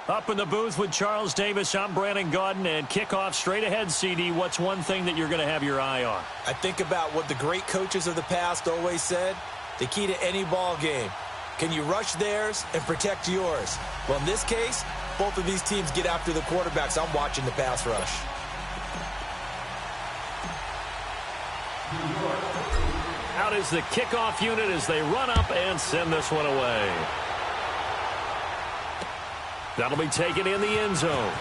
Up in the booth with Charles Davis, I'm Brandon Gaudin, and kickoff straight ahead, CD. What's one thing that you're going to have your eye on? I think about what the great coaches of the past always said. The key to any ball game. Can you rush theirs and protect yours? Well, in this case, both of these teams get after the quarterbacks. I'm watching the pass rush. Out is the kickoff unit as they run up and send this one away. That'll be taken in the end zone.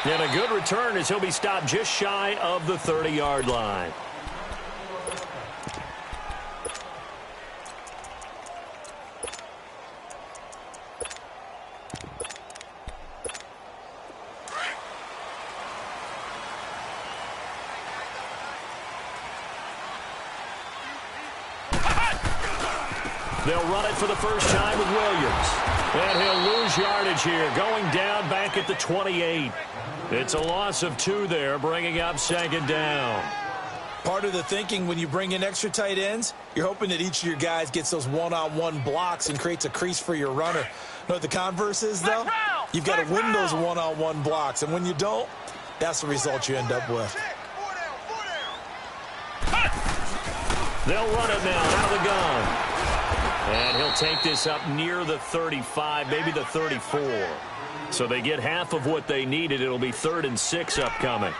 And a good return as he'll be stopped just shy of the 30-yard line. They'll run it for the first time with Williams. And he'll lose yardage here, going down back at the 28. It's a loss of 2 there, bringing up second down. Part of the thinking when you bring in extra tight ends, you're hoping that each of your guys gets those one-on-one blocks and creates a crease for your runner. You know what the converse is, though? You've got to win those one-on-one blocks, and when you don't, that's the result you end up with. They'll run it now out of the gun. And he'll take this up near the 35, maybe the 34. So they get half of what they needed. It'll be 3rd and 6 upcoming.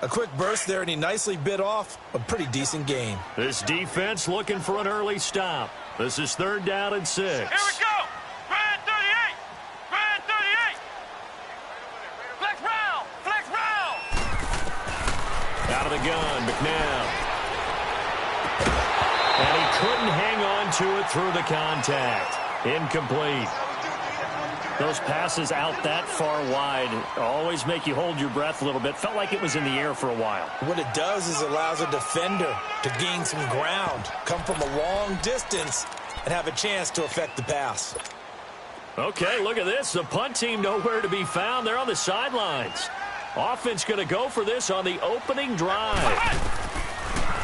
A quick burst there, and he nicely bit off a pretty decent gain. This defense looking for an early stop. This is 3rd down and 6. Here we go. Red 38. Red 38. Flex round. Flex round. Out of the gun, McNabb. And he couldn't hang on to it through the contact. Incomplete. Those passes out that far wide always make you hold your breath a little bit. Felt like it was in the air for a while. What it does is it allows a defender to gain some ground, come from a long distance, and have a chance to affect the pass. Okay, look at this. The punt team nowhere to be found. They're on the sidelines. Offense going to go for this on the opening drive.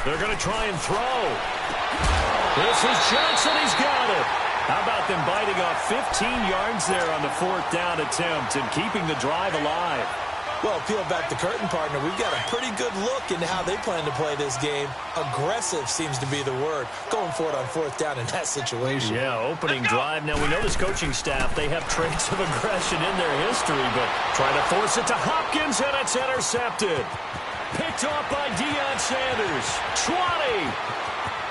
They're going to try and throw. This is Johnson. He's got it. How about them biting off 15 yards there on the 4th down attempt and keeping the drive alive? Well, peel back the curtain, partner. We've got a pretty good look into how they plan to play this game. Aggressive seems to be the word. Going for it on 4th down in that situation. Yeah, opening drive. Now, we know this coaching staff, they have traits of aggression in their history, but trying to force it to Hopkins, and it's intercepted. Picked off by Deion Sanders. 20.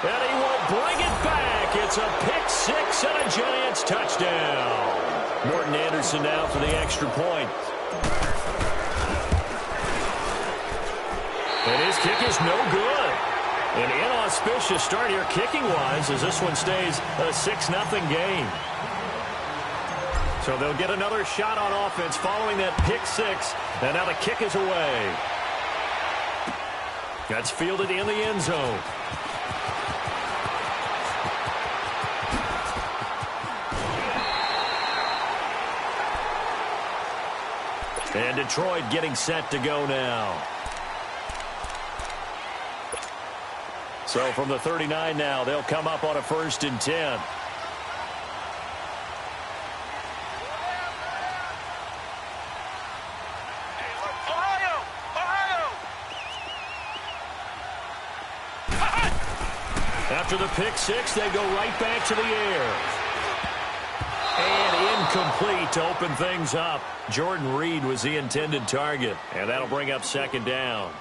And he won't bring it back. It's a pick 6 and a Giants touchdown. Morton Anderson now for the extra point. And his kick is no good. An inauspicious start here kicking-wise as this one stays a 6-0 game. So they'll get another shot on offense following that pick 6. And now the kick is away. That's fielded in the end zone. And Detroit getting set to go now. So from the 39 now, they'll come up on a 1st and 10. After the pick 6, they go right back to the air. And incomplete to open things up. Jordan Reed was the intended target, and that'll bring up 2nd down.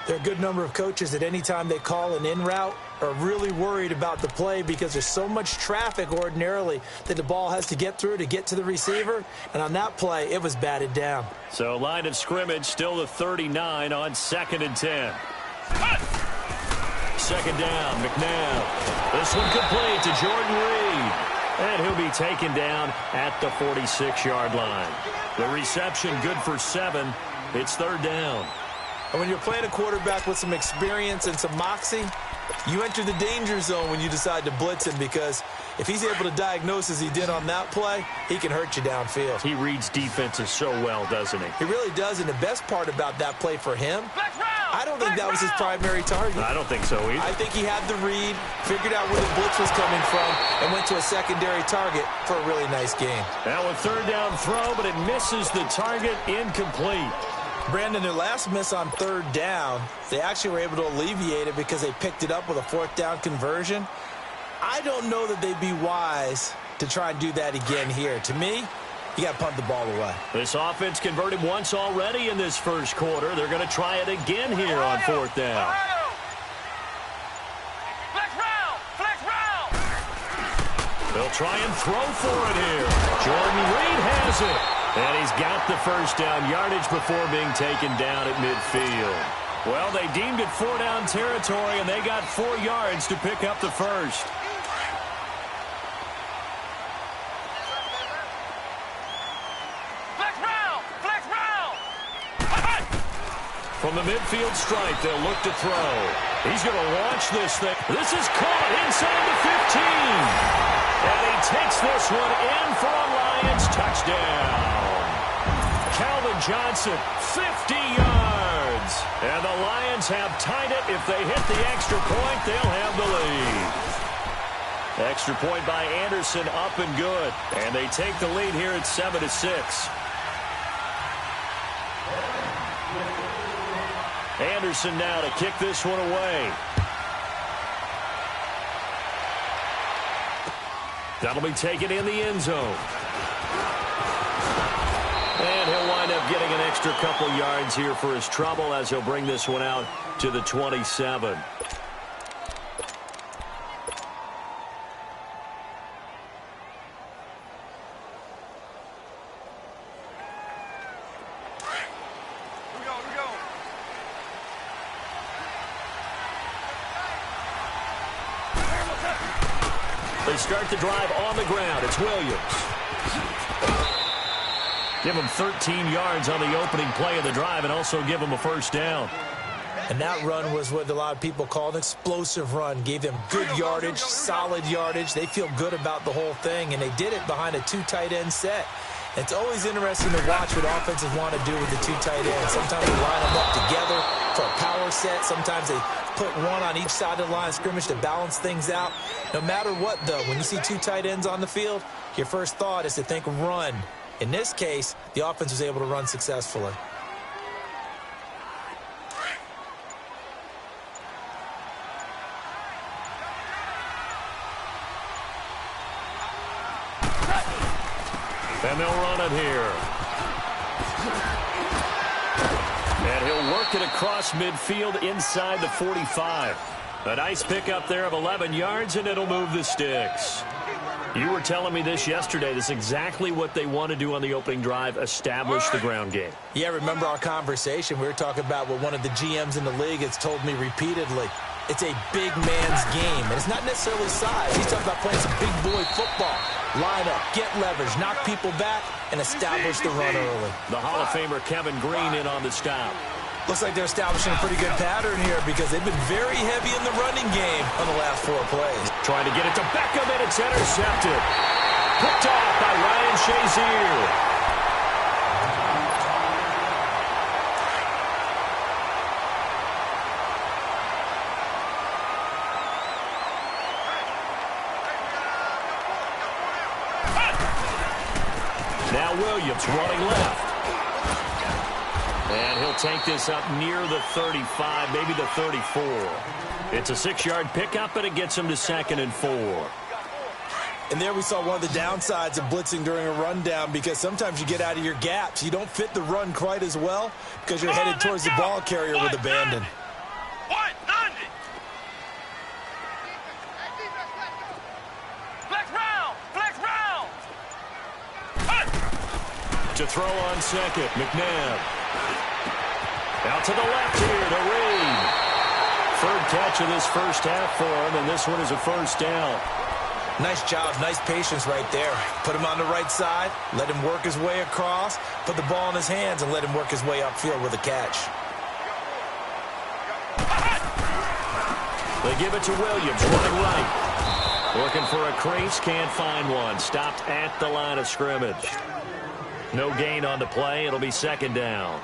There are a good number of coaches that any time they call an in route are really worried about the play because there's so much traffic ordinarily that the ball has to get through to get to the receiver. And on that play, it was batted down. So line of scrimmage, still the 39 on 2nd and 10. 2nd down, McNabb. This one complete to Jordan Reed. And he'll be taken down at the 46-yard line. The reception good for 7. It's 3rd down. And when you're playing a quarterback with some experience and some moxie, you enter the danger zone when you decide to blitz him because if he's able to diagnose as he did on that play, he can hurt you downfield. He reads defenses so well, doesn't he? He really does, and the best part about that play for him, I don't think that was his primary target. I don't think so either. I think he had the read, figured out where the blitz was coming from, and went to a secondary target for a really nice gain. Now a third down throw, but it misses the target, incomplete. Brandon, their last miss on third down, they actually were able to alleviate it because they picked it up with a fourth down conversion. I don't know that they'd be wise to try and do that again here. To me, you got to punt the ball away. This offense converted once already in this first quarter. They're going to try it again here on fourth down. Flex round. They'll try and throw for it here. Jordan Reed has it. And he's got the first down yardage before being taken down at midfield. Well, they deemed it 4-down territory, and they got 4 yards to pick up the first. Flex round. From the midfield stripe, they'll look to throw. He's going to launch this thing. This is caught inside the 15. And he takes this one in for a Lions touchdown. Calvin Johnson, 50 yards. And the Lions have tied it. If they hit the extra point, they'll have the lead. Extra point by Anderson, up and good. And they take the lead here at 7-6. Anderson now to kick this one away. That'll be taken in the end zone. And he'll wind up getting an extra couple yards here for his trouble as he'll bring this one out to the 27. They start the drive on the ground. It's Williams. Give him 13 yards on the opening play of the drive and also give him a first down. And that run was what a lot of people call an explosive run. Gave them good yardage, solid yardage. They feel good about the whole thing, and they did it behind a 2 tight end set. It's always interesting to watch what offenses want to do with the 2 tight ends. Sometimes they line them up together for a power set. Sometimes they put one on each side of the line of scrimmage to balance things out. No matter what, though, when you see 2 tight ends on the field, your first thought is to think run. In this case, the offense was able to run successfully. And they'll run it here. And he'll work it across midfield inside the 45. A nice pickup there of 11 yards, and it'll move the sticks. You were telling me this yesterday. This is exactly what they want to do on the opening drive, establish the ground game. Yeah, remember our conversation. We were talking about what one of the GMs in the league has told me repeatedly. It's a big man's game, and it's not necessarily size. He's talking about playing some big boy football. Line up, get leverage, knock people back, and establish the run early. The Hall of Famer Kevin Green in on the stop. Looks like they're establishing a pretty good pattern here because they've been very heavy in the running game on the last 4 plays. Trying to get it to Beckham, and it's intercepted. Picked off by Ryan Shazier. Now Williams running left. And he'll take this up near the 35, maybe the 34. It's a 6-yard pickup, and it gets him to 2nd and 4. And there we saw one of the downsides of blitzing during a rundown because sometimes you get out of your gaps. You don't fit the run quite as well because you're headed towards the ball carrier with abandon. To throw on second, McNabb. Out to the left here to Reed. 3rd catch of this first half for him, and this one is a first down. Nice job, nice patience right there. Put him on the right side, let him work his way across, put the ball in his hands, and let him work his way upfield with a catch. They give it to Williams, running right. Looking for a crease, can't find one. Stopped at the line of scrimmage. No gain on the play. It'll be 2nd down.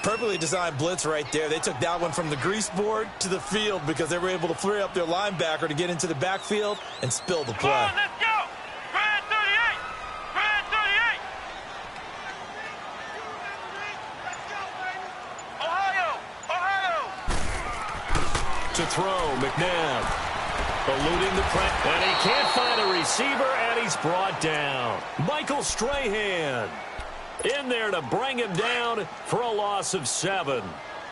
Perfectly designed blitz right there. They took that one from the grease board to the field because they were able to free up their linebacker to get into the backfield and spill the play. Come on, let's go! Red 38! Red 38! Ohio! Ohio! To throw, McNabb. Eluding the press. And he can't find a receiver, and he's brought down. Michael Strahan in there to bring him down for a loss of 7.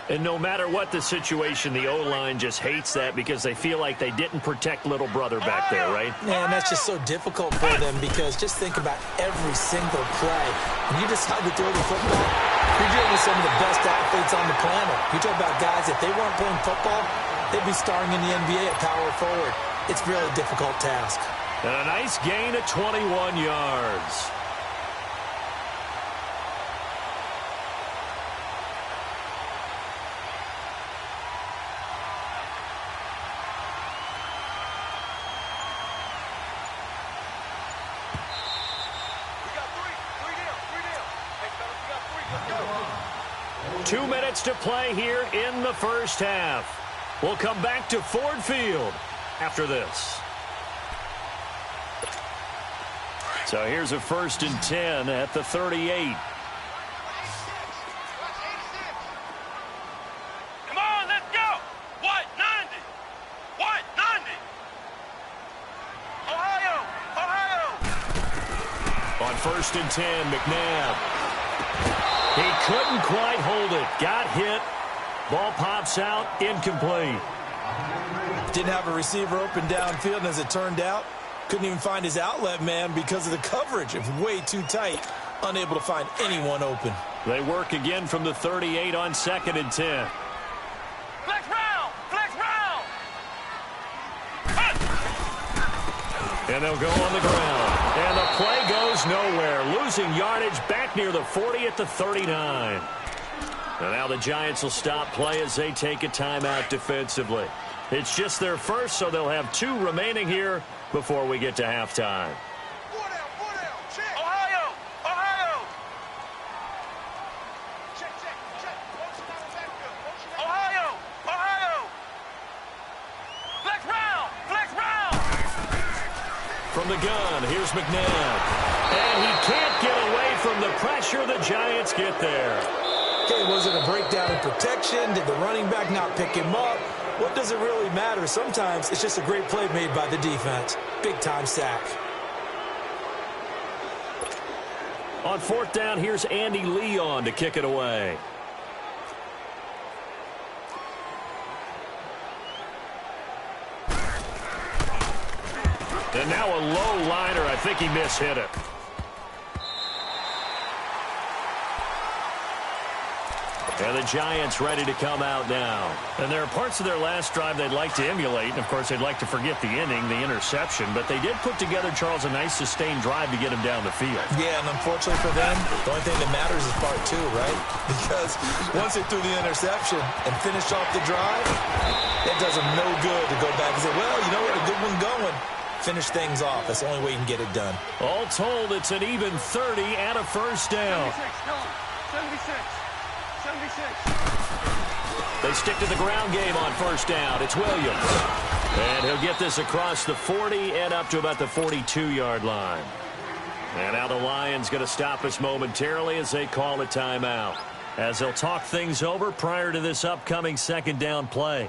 And no matter what the situation, the O-line just hates that because they feel like they didn't protect little brother back there, right? Yeah, and that's just so difficult for them because just think about every single play. When you decide to throw the football, you're dealing with some of the best athletes on the planet. You talk about guys, if they weren't playing football, they'd be starring in the NBA at power forward. It's a really difficult task. And a nice gain of 21 yards. We got three down. Hey, fellas, we got 3. Let's go. 2 minutes to play here in the first half. We'll come back to Ford Field after this. So here's a 1st and 10 at the 38. Come on, let's go! What? 90! What? 90! Ohio! Ohio! On 1st and 10, McNabb. He couldn't quite hold it. Got hit. Ball pops out. Incomplete. Didn't have a receiver open downfield, and as it turned out, couldn't even find his outlet man because of the coverage. It was way too tight. Unable to find anyone open. They work again from the 38 on 2nd and 10. Flex round! Flex round! And they'll go on the ground. And the play goes nowhere. Losing yardage back near the 40 at the 39. And now the Giants will stop play as they take a timeout defensively. It's just their first, so they'll have 2 remaining here before we get to halftime. 4 down, check. Ohio! Ohio! Check. Motion out of backfield. Ohio! Ohio! Flex round! From the gun, here's McNabb. And he can't get away from the pressure. The Giants get there. Okay, was it a breakdown in protection? Did the running back not pick him up? What does it really matter? Sometimes it's just a great play made by the defense. Big-time sack. On 4th down, here's Andy Leon to kick it away. And now a low liner. I think he mishit it. And the Giants ready to come out now. And there are parts of their last drive they'd like to emulate. And, of course, they'd like to forget the inning, the interception. But they did put together, Charles, a nice sustained drive to get him down the field. Yeah, and unfortunately for them, the only thing that matters is part 2, right? Because once they threw the interception and finished off the drive, it does them no good to go back and say, well, you know what, a good one going. Finish things off. That's the only way you can get it done. All told, it's an even 30 and a first down. 76. They stick to the ground game on 1st down. It's Williams. And he'll get this across the 40 and up to about the 42-yard line. And now the Lions going to stop us momentarily as they call a timeout, as they'll talk things over prior to this upcoming 2nd down play.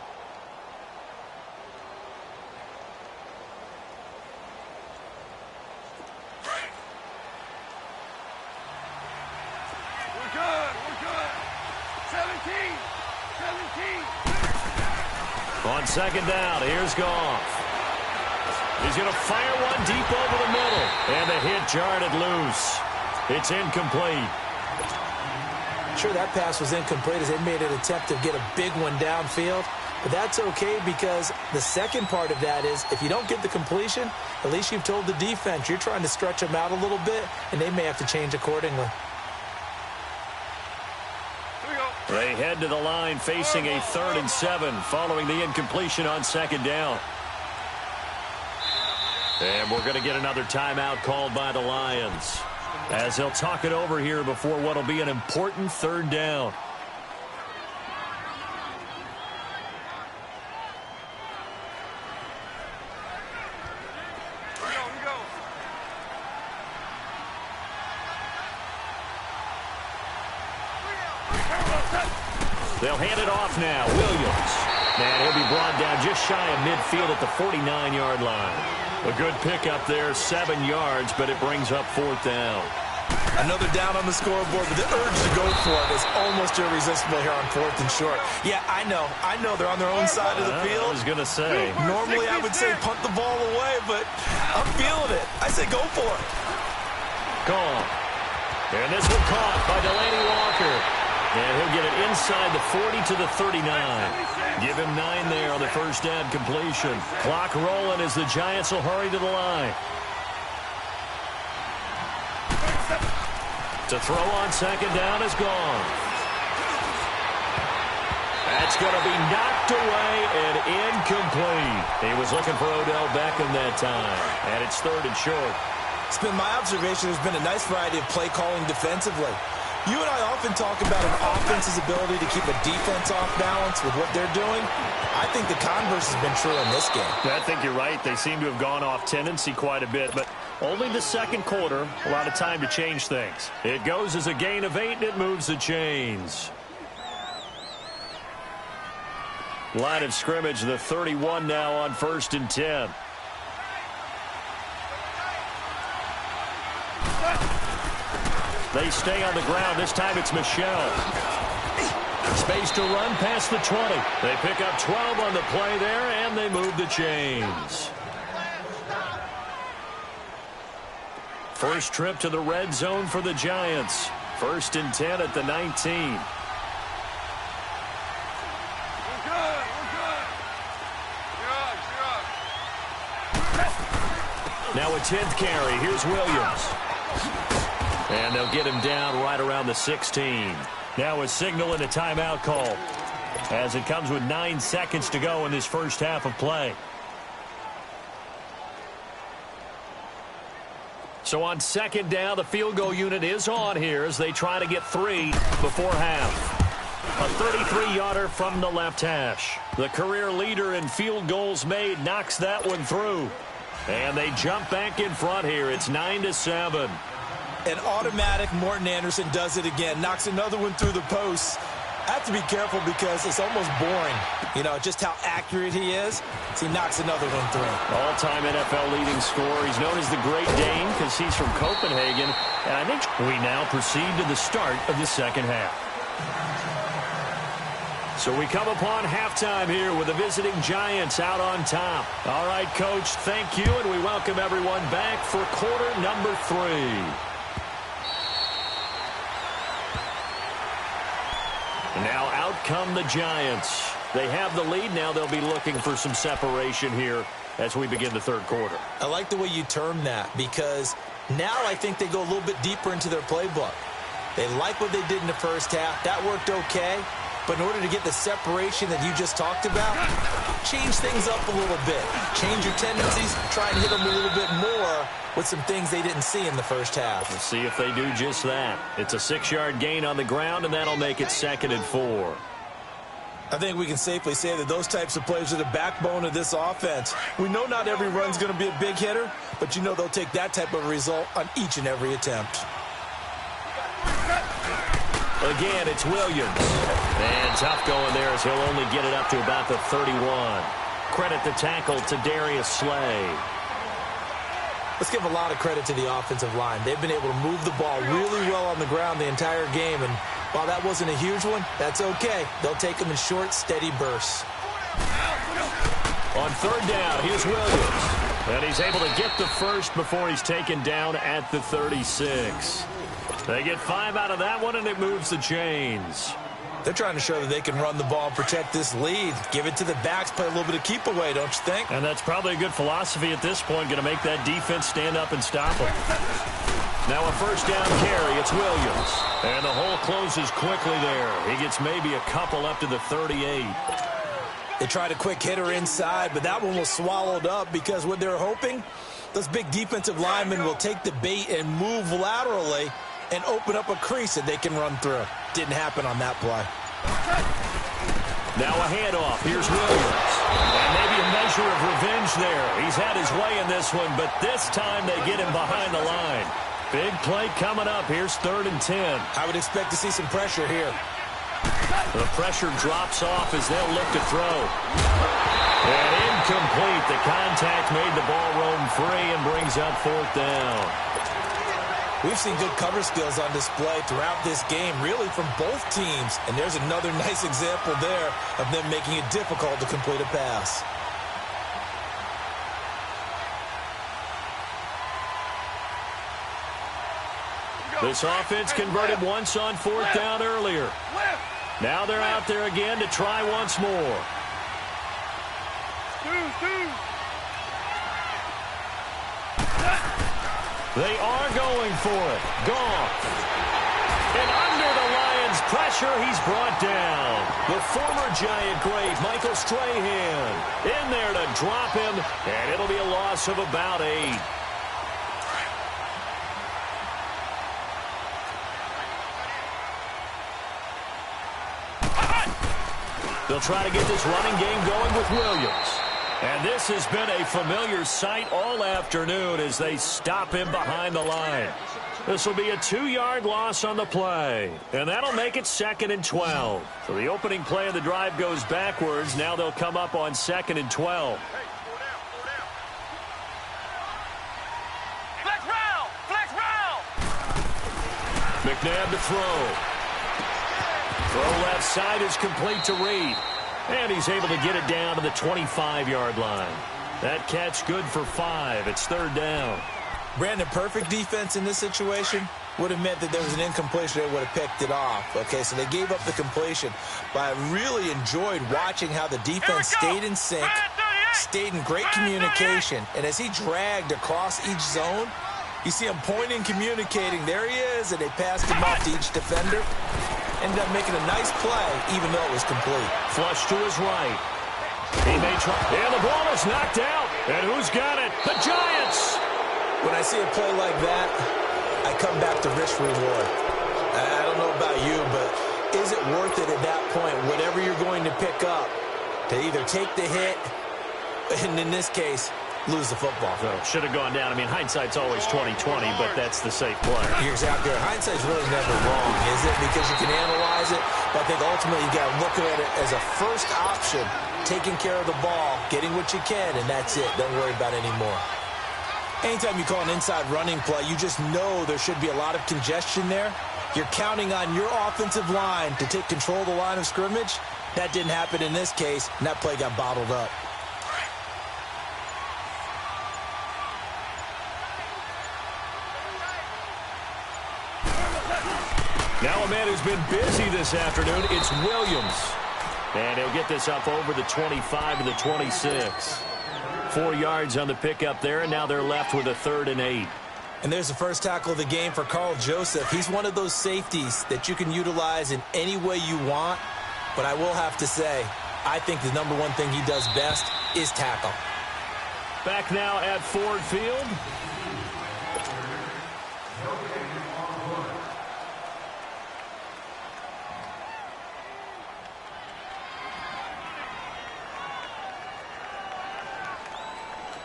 On 2nd down, here's Goff. He's going to fire one deep over the middle. And the hit jarred it loose. It's incomplete. Sure, that pass was incomplete as they made an attempt to get a big one downfield. But that's okay because the second part of that is if you don't get the completion, at least you've told the defense you're trying to stretch them out a little bit, and they may have to change accordingly. They head to the line facing a 3rd and 7 following the incompletion on 2nd down. And we're going to get another timeout called by the Lions as they'll talk it over here before what will be an important 3rd down. They'll hand it off now. Williams. And he'll be brought down just shy of midfield at the 49-yard line. A good pickup there, 7 yards, but it brings up 4th down. Another down on the scoreboard, but the urge to go for it is almost irresistible here on 4th and short. Yeah, I know they're on their own side of the field. I was going to say. Normally I would say punt the ball away, but I'm feeling it. I say go for it. Gone. And this one caught by Delaney Walker. And he'll get it inside the 40 to the 39. Give him 9 there on the first down completion. Clock rolling as the Giants will hurry to the line. To throw on second down is gone. That's going to be knocked away and incomplete. He was looking for Odell Beckham that time. And it's 3rd and short. It's been my observation there's been a nice variety of play calling defensively. You and I often talk about an offense's ability to keep a defense off balance with what they're doing. I think the converse has been true in this game. I think you're right. They seem to have gone off tendency quite a bit, but only the second quarter, a lot of time to change things. It goes as a gain of 8, and it moves the chains. Line of scrimmage, the 31 now on 1st and 10. They stay on the ground. This time it's Michel. Space to run past the 20. They pick up 12 on the play there, and they move the chains. First trip to the red zone for the Giants. 1st and 10 at the 19. Now a 10th carry. Here's Williams. And they'll get him down right around the 16. Now a signal and a timeout call as it comes with 9 seconds to go in this first half of play. So on second down, the field goal unit is on here as they try to get 3 before half. A 33-yarder from the left hash. The career leader in field goals made knocks that one through. And they jump back in front here. It's 9-7. An automatic Morton Anderson does it again. Knocks another one through the post. I have to be careful because it's almost boring. You know, just how accurate he is. So he knocks another one through. All-time NFL leading scorer. He's known as the Great Dane because he's from Copenhagen. And I think we now proceed to the start of the second half. So we come upon halftime here with the visiting Giants out on top. All right, Coach, thank you, and we welcome everyone back for quarter number 3. Now out come the Giants. They have the lead. Now they'll be looking for some separation here as we begin the third quarter. I like the way you term that because now I think they go a little bit deeper into their playbook. They like what they did in the first half. That worked okay. But in order to get the separation that you just talked about, change things up a little bit. Change your tendencies. Try and hit them a little bit more with some things they didn't see in the first half. We'll see if they do just that. It's a 6-yard gain on the ground, and that'll make it 2nd and 4. I think we can safely say that those types of plays are the backbone of this offense. We know not every run's going to be a big hitter, but you know they'll take that type of result on each and every attempt. Again, it's Williams. And tough going there as he'll only get it up to about the 31. Credit the tackle to Darius Slay. Let's give a lot of credit to the offensive line. They've been able to move the ball really well on the ground the entire game. And while that wasn't a huge one, that's okay. They'll take them in short, steady bursts. On third down, here's Williams. And he's able to get the first before he's taken down at the 36. They get 5 out of that one, and it moves the chains. They're trying to show that they can run the ball and protect this lead. Give it to the backs, play a little bit of keep away, don't you think? And that's probably a good philosophy at this point, going to make that defense stand up and stop them. Now a first down carry, it's Williams. And the hole closes quickly there. He gets maybe a couple up to the 38. They tried a quick hitter inside, but that one was swallowed up because what they're hoping, those big defensive linemen will take the bait and move laterally and open up a crease that they can run through. Didn't happen on that play. Now a handoff. Here's Williams. And maybe a measure of revenge there. He's had his way in this one, but this time they get him behind the line. Big play coming up. Here's 3rd and 10. I would expect to see some pressure here. The pressure drops off as they'll look to throw. And incomplete. The contact made the ball roam free and brings up 4th down. We've seen good cover skills on display throughout this game, really from both teams. And there's another nice example there of them making it difficult to complete a pass. This offense converted once on 4th down earlier. Now they're out there again to try once more. They are going for it. Goff. And under the Lions' pressure, he's brought down. The former Giant great, Michael Strahan, in there to drop him, and it'll be a loss of about 8. They'll try to get this running game going with Williams. And this has been a familiar sight all afternoon as they stop him behind the line. This will be a 2-yard loss on the play. And that'll make it 2nd and 12. So the opening play of the drive goes backwards. Now they'll come up on 2nd and 12. Flex round! Flex round! McNabb to throw. Throw left side is complete to Reed. And he's able to get it down to the 25-yard line. That catch good for 5. It's 3rd down. Brandon, perfect defense in this situation would have meant that there was an incompletion. They would have picked it off. Okay, so they gave up the completion. But I really enjoyed watching how the defense stayed in sync, stayed in great communication. And as he dragged across each zone, you see him pointing, communicating. There he is, and they passed him off to each defender. Ended up making a nice play, even though it was complete. Flush to his right. He may try. And the ball is knocked out. And who's got it? The Giants! When I see a play like that, I come back to risk reward. I don't know about you, but is it worth it at that point, whatever you're going to pick up, to either take the hit, and in this case, lose the football? So should have gone down. I mean, hindsight's always 20/20, but that's the safe play. You're exactly right. Hindsight's really never wrong, is it? Because you can analyze it, but I think ultimately you got to look at it as a first option, taking care of the ball, getting what you can, and that's it. Don't worry about it anymore. Anytime you call an inside running play, you just know there should be a lot of congestion there. You're counting on your offensive line to take control of the line of scrimmage. That didn't happen in this case, and that play got bottled up. Now a man who's been busy this afternoon, it's Williams. And he'll get this up over the 25 to the 26. 4 yards on the pickup there, and now they're left with a 3rd and 8. And there's the first tackle of the game for Carl Joseph. He's one of those safeties that you can utilize in any way you want. But I will have to say, I think the number one thing he does best is tackle. Back now at Ford Field.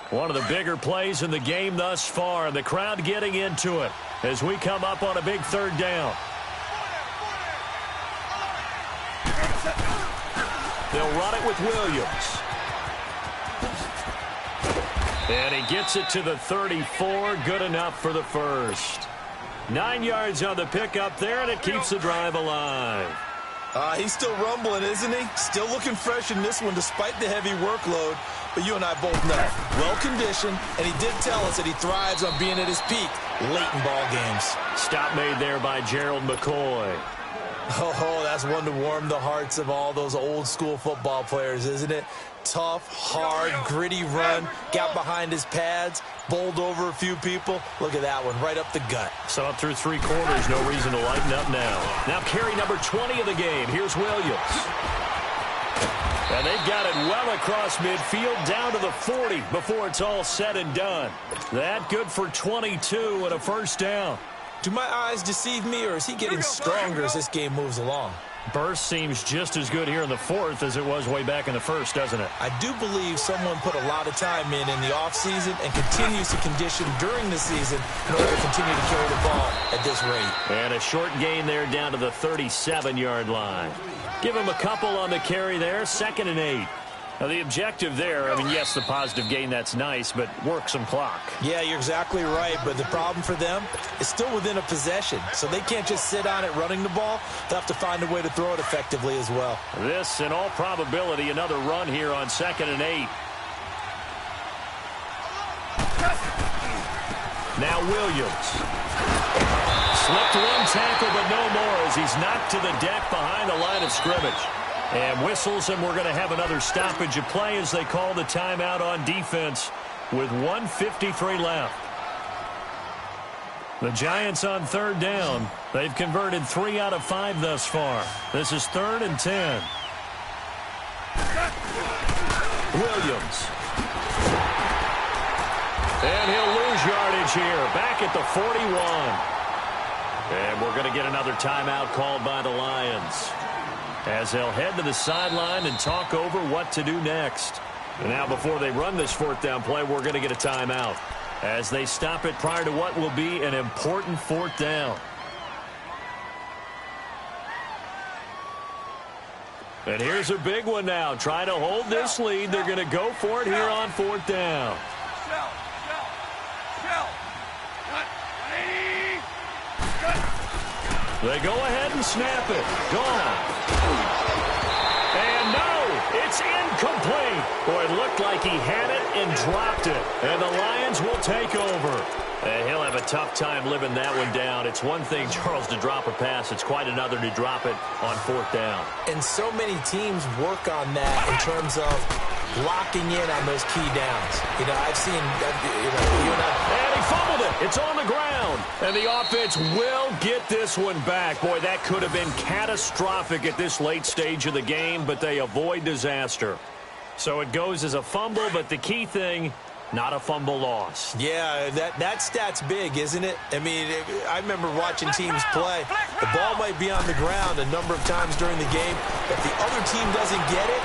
One of the bigger plays in the game thus far, and the crowd getting into it as we come up on a big 3rd down. They'll run it with Williams. And he gets it to the 34. Good enough for the first. 9 yards on the pickup there, and it keeps the drive alive. He's still rumbling, isn't he? Still looking fresh in this one despite the heavy workload. But you and I both know, well-conditioned, and he did tell us that he thrives on being at his peak late in ball games. Stop made there by Gerald McCoy. Oh, that's one to warm the hearts of all those old-school football players, isn't it? Tough, hard, gritty run, got behind his pads, bowled over a few people. Look at that one, right up the gut. So up through 3 quarters, no reason to lighten up now. Now carry number 20 of the game. Here's Williams. And they've got it well across midfield down to the 40 before it's all said and done. That good for 22 and a first down. Do my eyes deceive me, or is he getting stronger as this game moves along? Burst seems just as good here in the 4th as it was way back in the 1st, doesn't it? I do believe someone put a lot of time in the offseason and continues to condition during the season in order to continue to carry the ball at this rate. And a short gain there down to the 37-yard line. Give him a couple on the carry there, 2nd and 8. Now, the objective there, I mean, yes, the positive gain, that's nice, but work some clock. Yeah, you're exactly right, but the problem for them is still within a possession, so they can't just sit on it running the ball. They'll have to find a way to throw it effectively as well. This, in all probability, another run here on 2nd and 8. Now Williams. Slipped one tackle, but no more as he's knocked to the deck behind the line of scrimmage. And whistles, and we're going to have another stoppage of play as they call the timeout on defense with 1:53 left. The Giants on 3rd down. They've converted 3 out of 5 thus far. This is 3rd and 10. Williams. And he'll lose yardage here, back at the 41. And we're going to get another timeout called by the Lions, as they'll head to the sideline and talk over what to do next. And now, before they run this 4th down play, we're going to get a timeout as they stop it prior to what will be an important 4th down. And here's a big one now. Trying to hold this lead. They're going to go for it here on 4th down. They go ahead and snap it. Gone. And no, it's incomplete. Boy, it looked like he had it and dropped it. And the Lions will take over. And he'll have a tough time living that one down. It's one thing, Charles, to drop a pass. It's quite another to drop it on 4th down. And so many teams work on that in terms of locking in on those key downs. You know, I've seen, you and I. And he fumbled it. It's on the ground. And the offense will get this one back. Boy, that could have been catastrophic at this late stage of the game, but they avoid disaster. So it goes as a fumble, but the key thing, not a fumble loss. Yeah, that stat's big, isn't it? I mean, I remember watching teams play. The ball might be on the ground a number of times during the game. If the other team doesn't get it,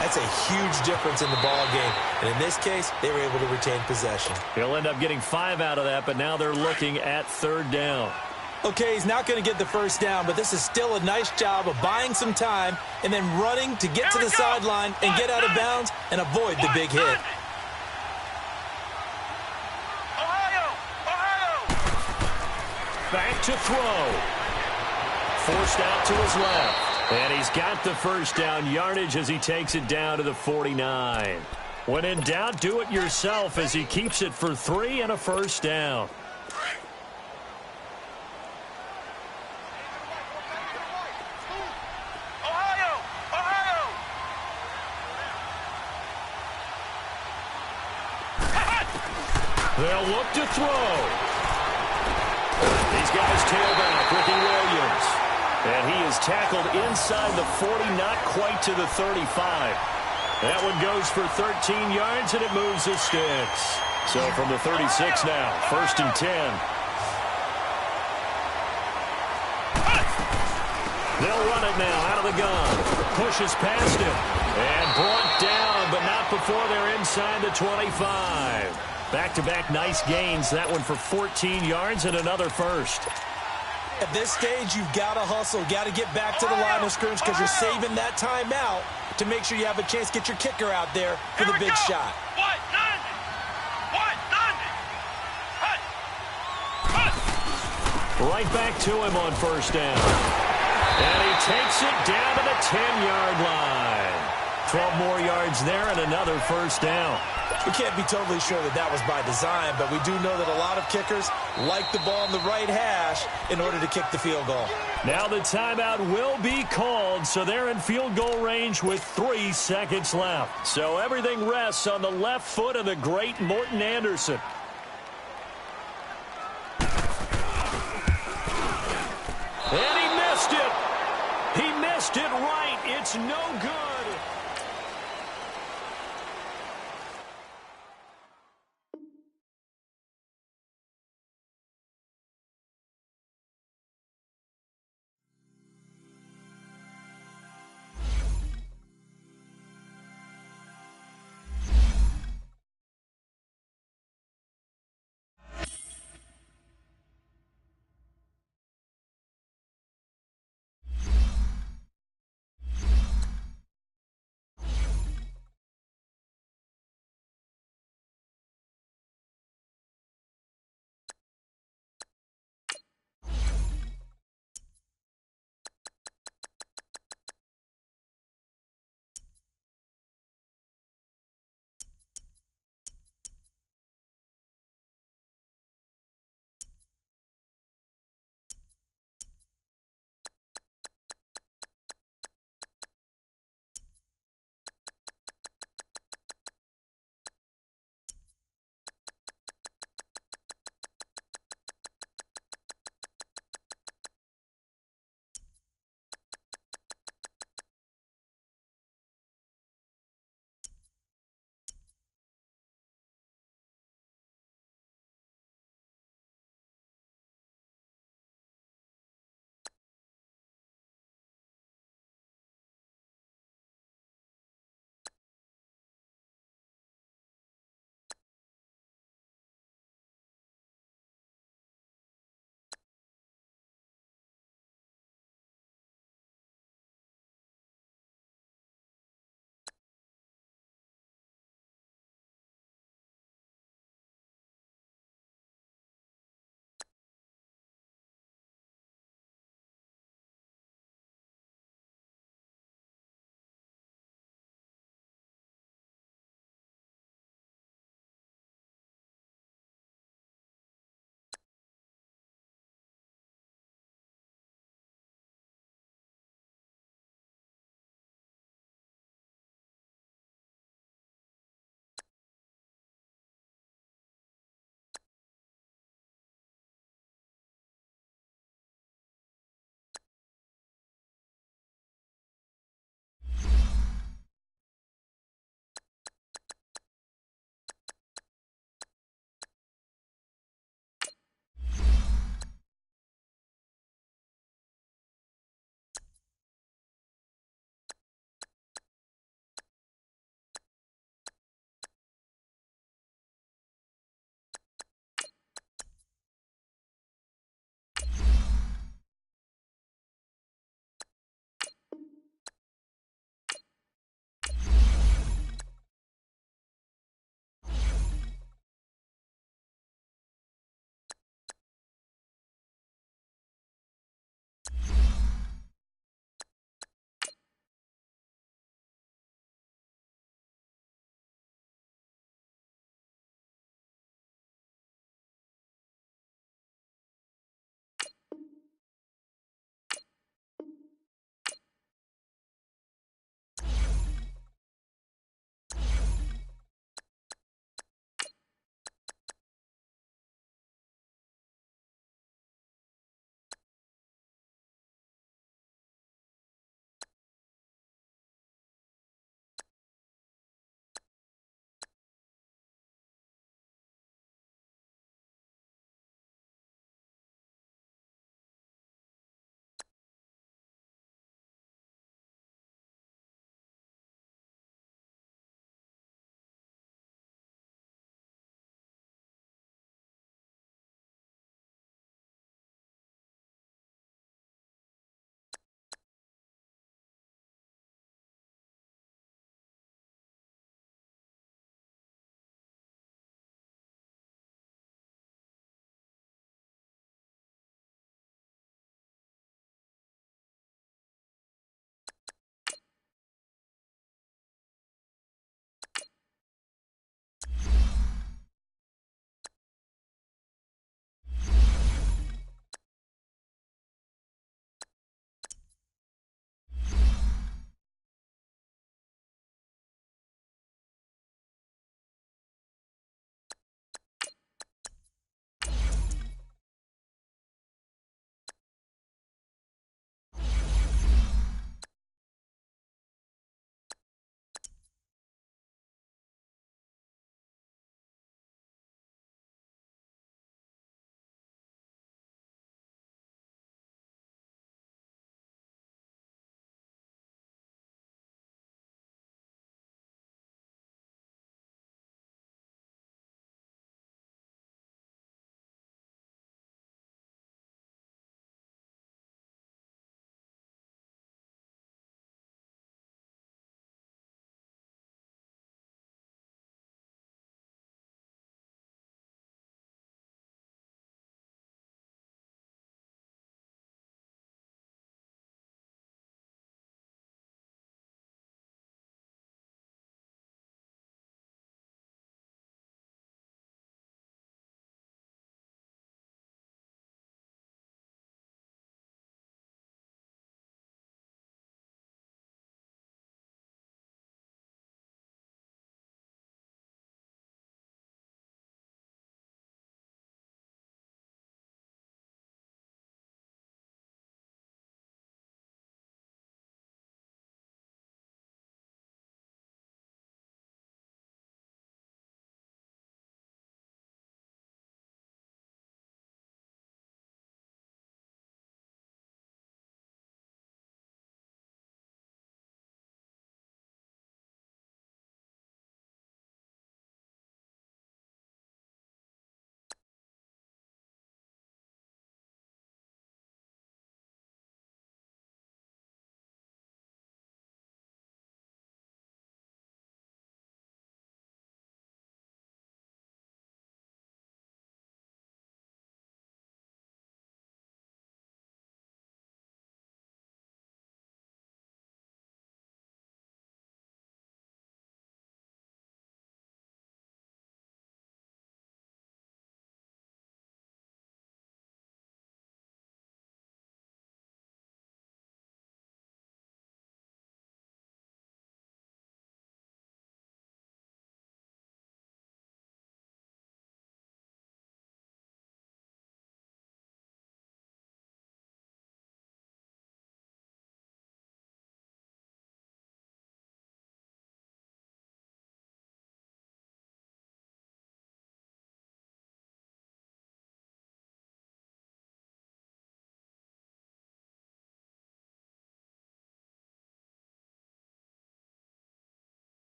that's a huge difference in the ball game. And in this case, they were able to retain possession. He'll end up getting 5 out of that, but now they're looking at 3rd down. Okay, he's not going to get the 1st down, but this is still a nice job of buying some time and then running to get to the sideline and get out of bounds and avoid the big hit. Back to throw. Forced out to his left. And he's got the 1st down yardage as he takes it down to the 49. When in doubt, do it yourself as he keeps it for 3 and a 1st down. They'll look to throw. These guys tail back. Ricky Williams. And he is tackled inside the 40, not quite to the 35. That one goes for 13 yards, and it moves the sticks. So from the 36 now, 1st and 10. They'll run it now out of the gun. Pushes past him. And brought down, but not before they're inside the 25. Back-to-back nice gains. That one for 14 yards and another 1st. At this stage, you've got to hustle, got to get back to the line of scrimmage because you're saving that timeout to make sure you have a chance to get your kicker out there for the big shot. Right back to him on 1st down. And he takes it down to the 10-yard line. 12 more yards there and another 1st down. We can't be totally sure that that was by design, but we do know that a lot of kickers like the ball in the right hash in order to kick the field goal. Now the timeout will be called, so they're in field goal range with 3 seconds left. So everything rests on the left foot of the great Morton Anderson. And he missed it. He missed it right. It's no good.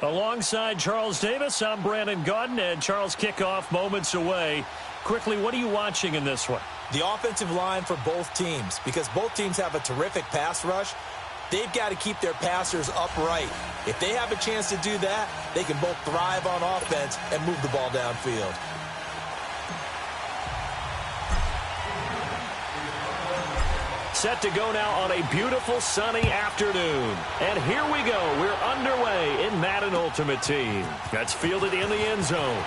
Alongside Charles Davis, I'm Brandon Gaudin, and Charles, kickoff moments away. Quickly, what are you watching in this one? The offensive line for both teams, because both teams have a terrific pass rush. They've got to keep their passers upright. If they have a chance to do that, they can both thrive on offense and move the ball downfield. Set to go now on a beautiful sunny afternoon. And here we go. We're underway in Madden Ultimate Team. That's fielded in the end zone.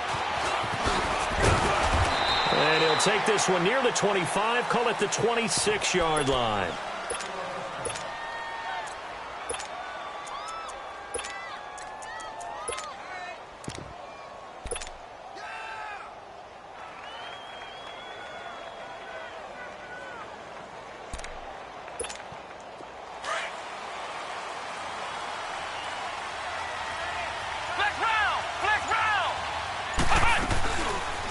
And he'll take this one near the 25, call it the 26-yard line.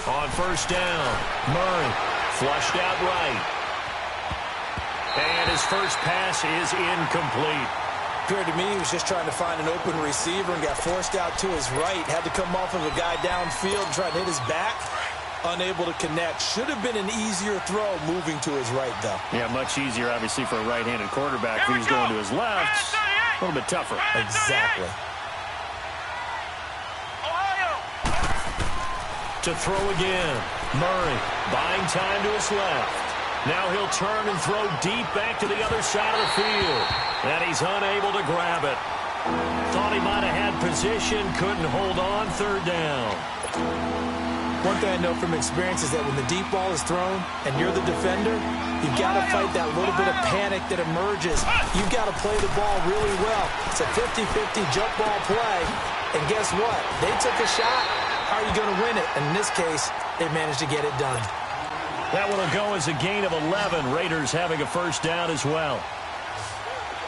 On first down, Murray flushed out right. And his first pass is incomplete. Appeared to me he was just trying to find an open receiver and got forced out to his right. Had to come off of a guy downfield, trying to hit his back. Unable to connect. Should have been an easier throw moving to his right, though. Yeah, much easier, obviously, for a right-handed quarterback. If he's going to his left, a little bit tougher. Exactly. To throw again. Murray buying time to his left. Now he'll turn and throw deep back to the other side of the field. And he's unable to grab it. Thought he might have had position, couldn't hold on, third down. One thing I know from experience is that when the deep ball is thrown and you're the defender, you've got to fight that little bit of panic that emerges. You've got to play the ball really well. It's a 50-50 jump ball play. And guess what? They took a shot. How are you going to win it? And in this case, they managed to get it done. That one will go as a gain of 11. Raiders having a first down as well.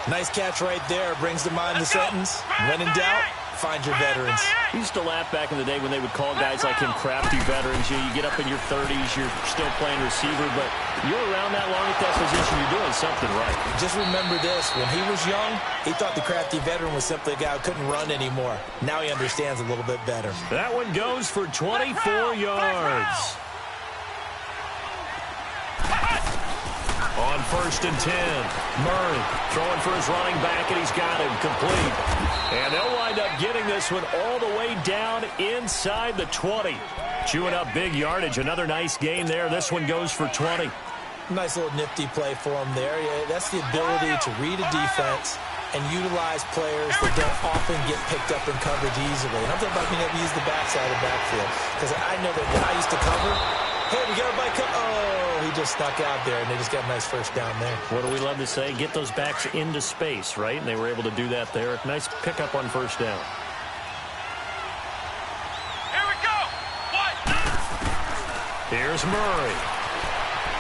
Nice catch right there. Brings to mind the sentence, when in doubt, find your veterans. We used to laugh back in the day when they would call guys like him crafty veterans. You get up in your 30s, you're still playing receiver, but you're around that long at that position, you're doing something right. Just remember this. When he was young, he thought the crafty veteran was simply a guy who couldn't run anymore. Now he understands a little bit better. That one goes for 24 yards. On first and 10, Murray throwing for his running back, and he's got him complete. And they'll wind up getting this one all the way down inside the 20. Chewing up big yardage. Another nice gain there. This one goes for 20. Nice little nifty play for him there. Yeah, that's the ability to read a defense and utilize players that don't often get picked up in coverage easily. And I'm talking about being able to use the backside of the backfield. Because I know that when I used to cover, hey, we got a bike. Oh, he just stuck out there, and they just got a nice first down there. What do we love to say? Get those backs into space, right? And they were able to do that there. Nice pickup on first down. Here we go. Here's Murray.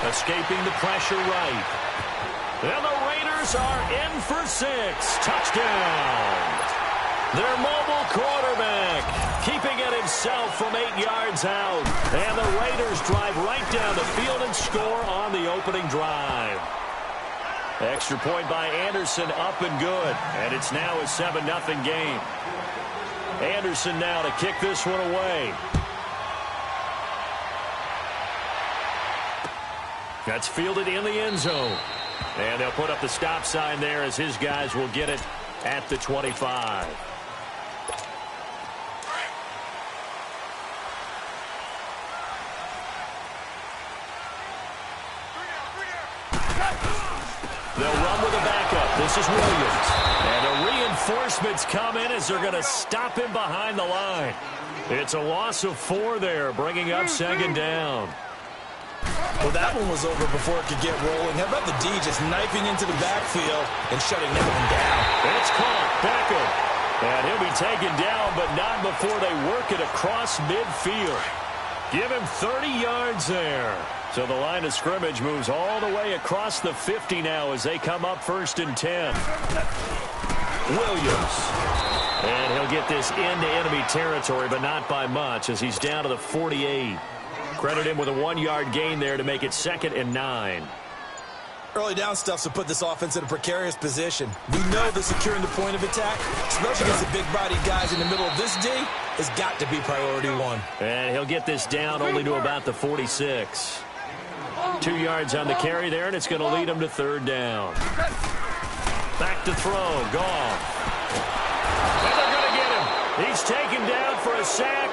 Escaping the pressure right. And the Raiders are in for 6. Touchdown. Their mobile quarterback keeping it himself from 8 yards out. And the Raiders drive right down the field and score on the opening drive. Extra point by Anderson, up and good. And it's now a 7-0 game. Anderson now to kick this one away. That's fielded in the end zone. And they'll put up the stop sign there as his guys will get it at the 25. They'll run with a backup. This is Williams. And the reinforcements come in as they're going to stop him behind the line. It's a loss of 4 there, bringing up second down. Well, that one was over before it could get rolling. How about the D just knifing into the backfield and shutting that one down? It's caught. Beckham. And he'll be taken down, but not before they work it across midfield. Give him 30 yards there. So the line of scrimmage moves all the way across the 50 now as they come up first and 10. Williams. And he'll get this into enemy territory, but not by much as he's down to the 48. Credit him with a 1-yard gain there to make it 2nd and 9. Early down stuff to put this offense in a precarious position. We know that securing the point of attack, especially against the big-bodied guys in the middle of this D, has got to be priority one. And he'll get this down only to about the 46. 2 yards on the carry there, and it's going to lead him to third down. Back to throw. Goff. And they're going to get him. He's taken down for a sack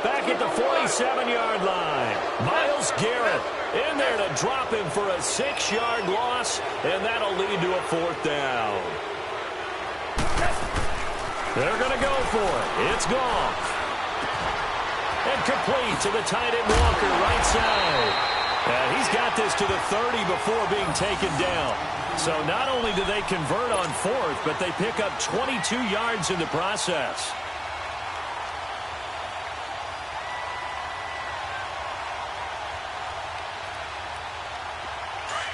back at the 47-yard line. Myles Garrett in there to drop him for a 6-yard loss, and that'll lead to a fourth down. They're going to go for it. It's Goff. And complete to the tight end Walker, right side. And he's got this to the 30 before being taken down. So not only do they convert on fourth, but they pick up 22 yards in the process.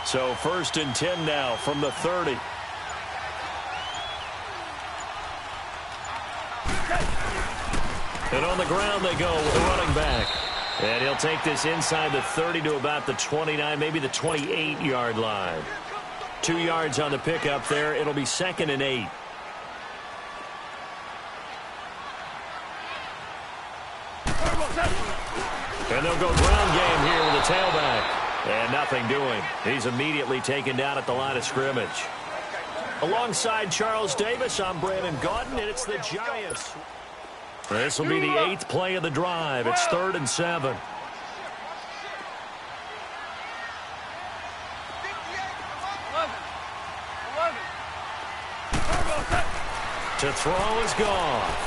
So 1st and 10 now from the 30. And on the ground they go with the running back. And he'll take this inside the 30 to about the 29, maybe the 28-yard line. 2 yards on the pickup there. It'll be 2nd and 8. And they'll go ground game here with the tailback. And nothing doing. He's immediately taken down at the line of scrimmage. Alongside Charles Davis, I'm Brandon Gaudin, and it's the Giants. This will be the 8th play of the drive. It's 3rd and 7. To throw is Goff.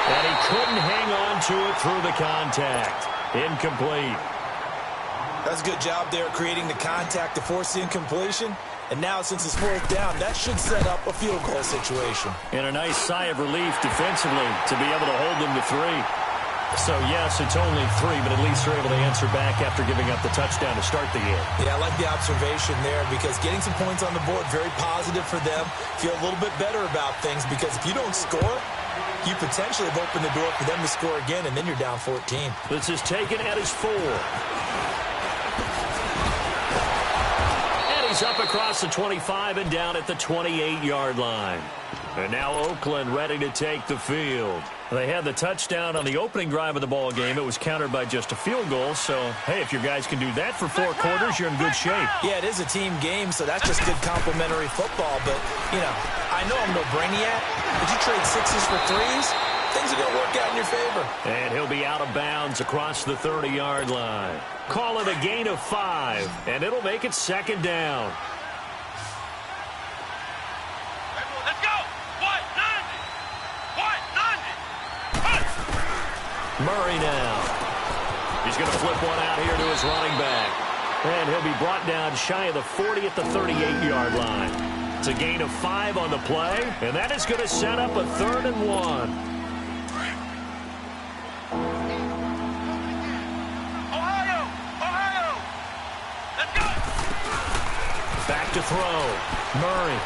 And he couldn't hang on to it through the contact. Incomplete. That's a good job there creating the contact to force the incompletion. And now, since it's 4th down, that should set up a field goal situation. And a nice sigh of relief defensively to be able to hold them to 3. So, yes, it's only 3, but at least they're able to answer back after giving up the touchdown to start the game. Yeah, I like the observation there because getting some points on the board, very positive for them. Feel a little bit better about things because if you don't score, you potentially have opened the door for them to score again, and then you're down 14. This is taken at his 4. He's up across the 25 and down at the 28-yard line. And now Oakland ready to take the field. They had the touchdown on the opening drive of the ball game. It was countered by just a field goal. So, hey, if your guys can do that for 4 quarters, you're in good shape. Yeah, it is a team game, so that's just good complimentary football. But, you know, I know I'm no brainiac, but you trade 6s for 3s, things are going to work out in your favor. And he'll be out of bounds across the 30-yard line. Call it a gain of 5, and it'll make it 2nd down. Let's go! What? 90! What? 90! Murray now. He's going to flip one out here to his running back. And he'll be brought down shy of the 40 at the 38-yard line. It's a gain of 5 on the play, and that is going to set up a 3rd and 1. Back to throw. Murray.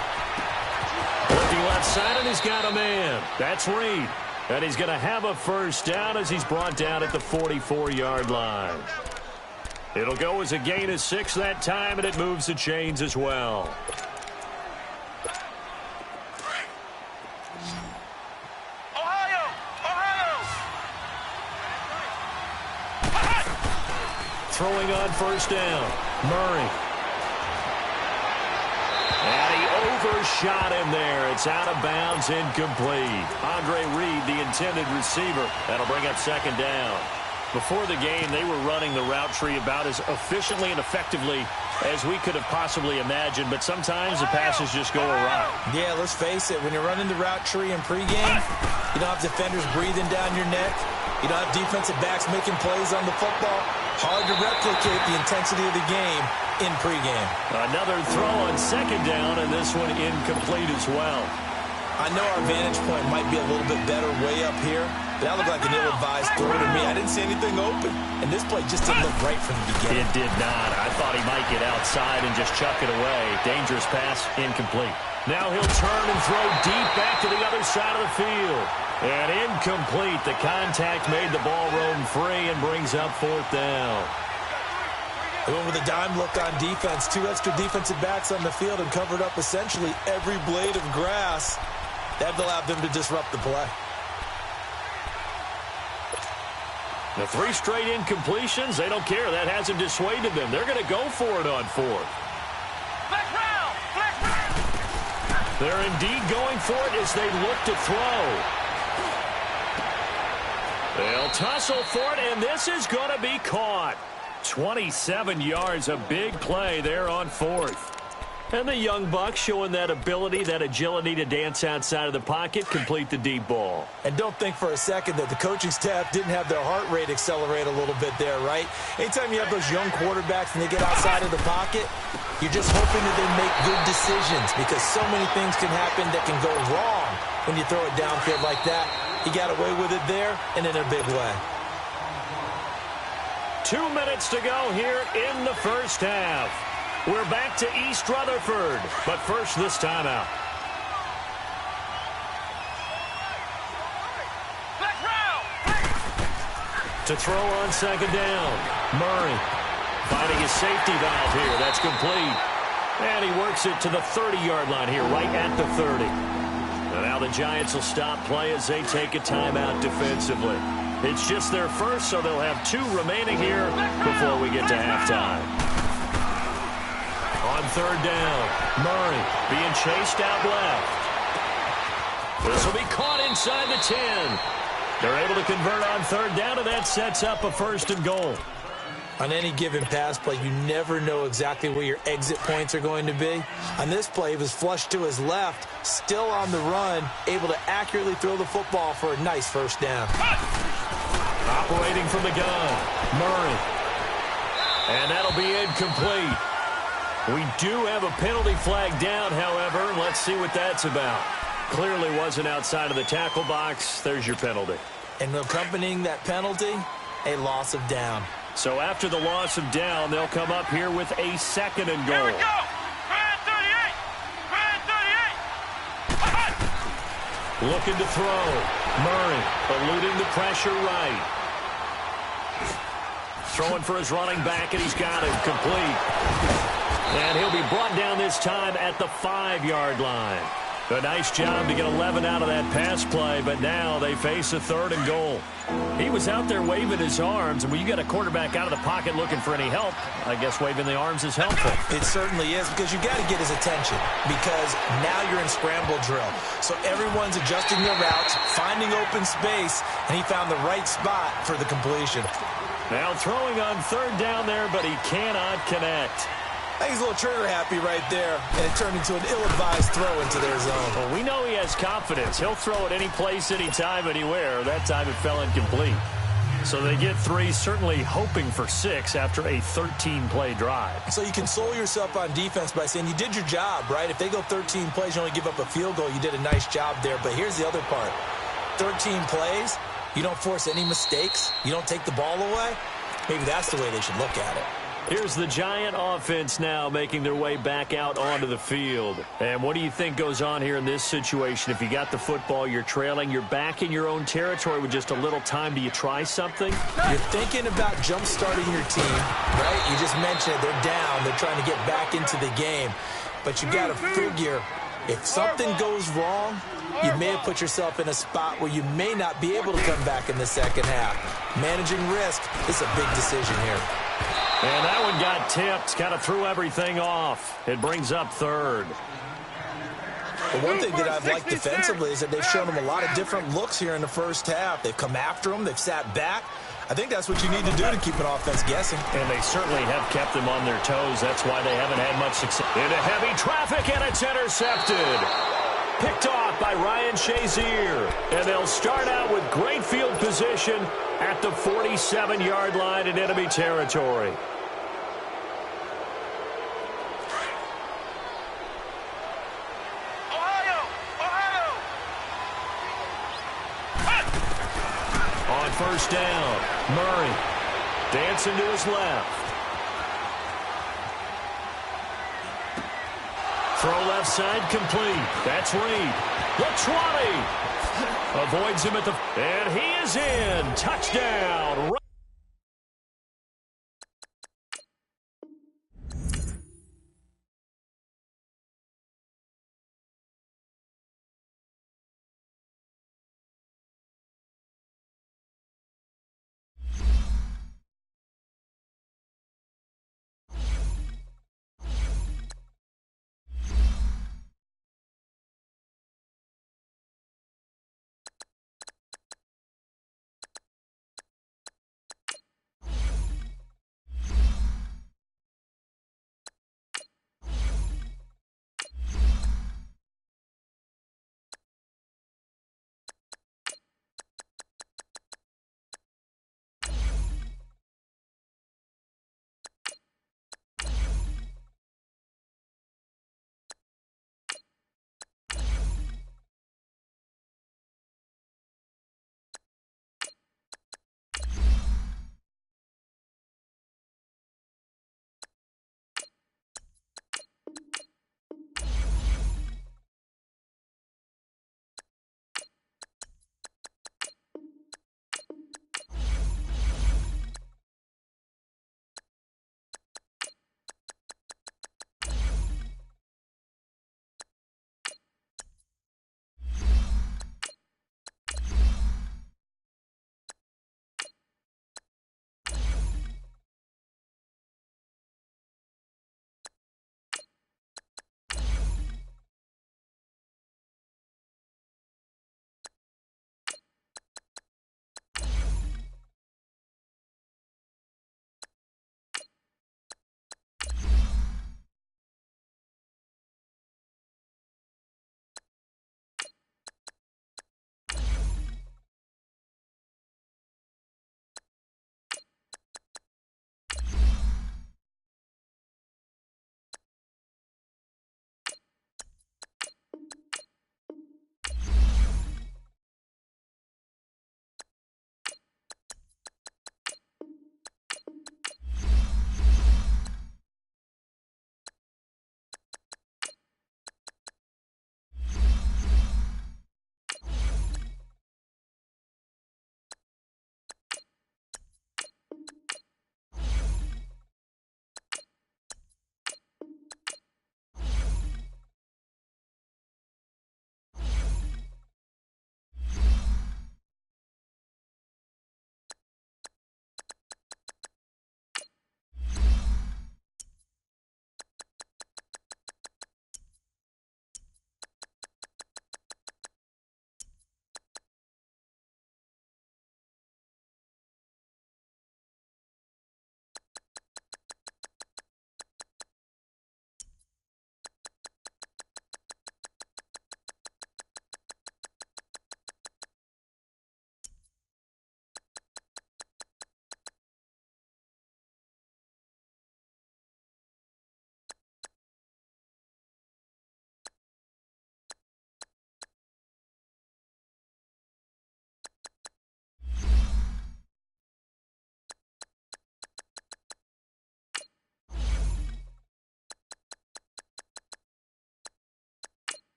Looking left side, and he's got a man. That's Reed. And he's going to have a 1st down as he's brought down at the 44-yard line. It'll go as a gain of 6 that time, and it moves the chains as well. Ohio! Throwing on 1st down. Murray. And he overshot him there. It's out of bounds, incomplete. Andre Reed, the intended receiver. That'll bring up 2nd down. Before the game, they were running the route tree about as efficiently and effectively as we could have possibly imagined, but sometimes the passes just go awry. Yeah, let's face it. When you're running the route tree in pregame, you don't have defenders breathing down your neck. You don't have defensive backs making plays on the football. Hard to replicate the intensity of the game in pregame. Another throw on 2nd down, and this one incomplete as well. I know our vantage point might be a little bit better way up here, but that looked like an ill-advised throw to me. I didn't see anything open, and this play just didn't look right from the beginning. It did not. I thought he might get outside and just chuck it away. Dangerous pass, incomplete. Now he'll turn and throw deep back to the other side of the field. And incomplete. The contact made the ball roam free and brings up 4th down. They went with a dime look on defense. 2 extra defensive backs on the field and covered up essentially every blade of grass. That allowed them to disrupt the play. The 3 straight incompletions, they don't care. That hasn't dissuaded them. They're going to go for it on 4th. They're indeed going for it as they look to throw. They'll tussle for it, and this is going to be caught. 27 yards, a big play there on 4th. And the young buck showing that ability, that agility to dance outside of the pocket, complete the deep ball. And don't think for a second that the coaching staff didn't have their heart rate accelerate a little bit there, right? Anytime you have those young quarterbacks and they get outside of the pocket, you're just hoping that they make good decisions because so many things can happen that can go wrong when you throw it downfield like that. He got away with it there and in a big way. 2 minutes to go here in the first half. We're back to East Rutherford, but first this timeout. To throw on second down, Murray finding his safety valve here. That's complete. And he works it to the 30-yard line here, right at the 30. And now the Giants will stop play as they take a timeout defensively. It's just their first, so they'll have 2 remaining here before we get to halftime. On third down, Murray being chased out left. This will be caught inside the 10. They're able to convert on third down, and that sets up a 1st and goal. On any given pass play, you never know exactly where your exit points are going to be. On this play, he was flushed to his left, still on the run, able to accurately throw the football for a nice 1st down. Operating from the gun, Murray. And that'll be incomplete. We do have a penalty flag down, however. Let's see what that's about. Clearly wasn't outside of the tackle box. There's your penalty. And accompanying that penalty, a loss of down. So after the loss of down, they'll come up here with a 2nd and goal. Here we go. Red 38. Red 38. Looking to throw. Murray eluding the pressure right. Throwing for his running back, and he's got it complete. And he'll be brought down this time at the 5-yard line. A nice job to get 11 out of that pass play, but now they face a 3rd and goal. He was out there waving his arms, and when you get a quarterback out of the pocket looking for any help, I guess waving the arms is helpful. It certainly is, because you got to get his attention, because now you're in scramble drill. So everyone's adjusting their routes, finding open space, and he found the right spot for the completion. Now throwing on third down there, but he cannot connect. I think he's a little trigger happy right there, and it turned into an ill-advised throw into their zone. Well, we know he has confidence. He'll throw it any place, anytime, anywhere. That time it fell incomplete. So they get 3, certainly hoping for 6 after a 13-play drive. So you console yourself on defense by saying you did your job, right? If they go 13 plays, you only give up a field goal, you did a nice job there. But here's the other part. 13 plays, you don't force any mistakes, you don't take the ball away. Maybe that's the way they should look at it. Here's the Giant offense now making their way back out onto the field. And what do you think goes on here in this situation? If you got the football, you're trailing, you're back in your own territory with just a little time. Do you try something? You're thinking about jump-starting your team, right? You just mentioned it. They're down. They're trying to get back into the game. But you got to figure if something goes wrong, you may have put yourself in a spot where you may not be able to come back in the second half. Managing risk is a big decision here. And that one got tipped, kind of threw everything off. It brings up third. But one thing that I've liked defensively is that they've shown them a lot of different looks here in the first half. They've come after them. They've sat back. I think that's what you need to do to keep an offense guessing. And they certainly have kept them on their toes. That's why they haven't had much success. Into heavy traffic, and it's intercepted. Picked off by Ryan Shazier. And they'll start out with great field position at the 47-yard line in enemy territory. On first down, Murray dancing to his left. Throw left side complete. That's Reed. The 20. Avoids him at the... And he is in. Touchdown.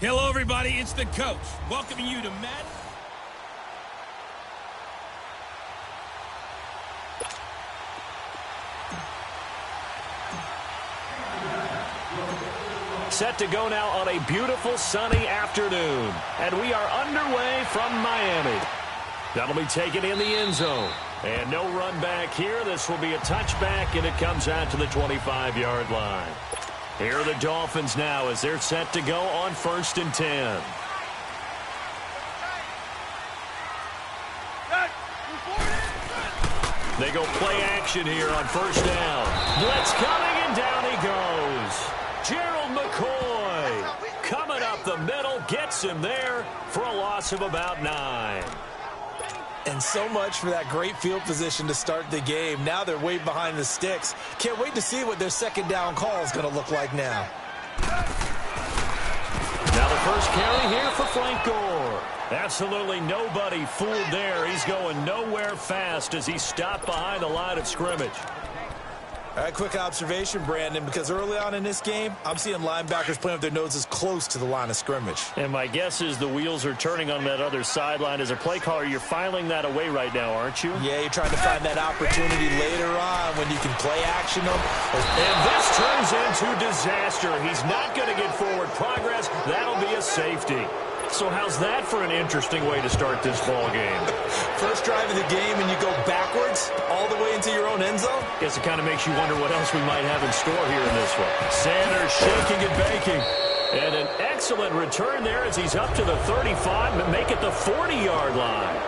Hello, everybody. It's the coach. Welcoming you to Madden. Set to go now on a beautiful sunny afternoon. And we are underway from Miami. That'll be taken in the end zone. And no run back here. This will be a touchback, and it comes out to the 25-yard line. Here are the Dolphins now as they're set to go on 1st and 10. They go play action here on 1st down. Blitz coming, and down he goes. Gerald McCoy coming up the middle, gets him there for a loss of about 9. And so much for that great field position to start the game. Now they're way behind the sticks. Can't wait to see what their 2nd down call is going to look like now. Now the first carry here for Frank Gore. Absolutely nobody fooled there. He's going nowhere fast as he stopped behind the line of scrimmage. All right, quick observation, Brandon, because early on in this game, I'm seeing linebackers playing with their noses close to the line of scrimmage. And my guess is the wheels are turning on that other sideline. As a play caller, you're filing that away right now, aren't you? Yeah, you're trying to find that opportunity later on when you can play action them. And this turns into disaster. He's not going to get forward progress. That'll be a safety. So how's that for an interesting way to start this ball game? First drive of the game and you go backwards all the way into your own end zone? Guess it kind of makes you wonder what else we might have in store here in this one. Sanders shaking and baking. And an excellent return there as he's up to the 35 and make it the 40-yard line.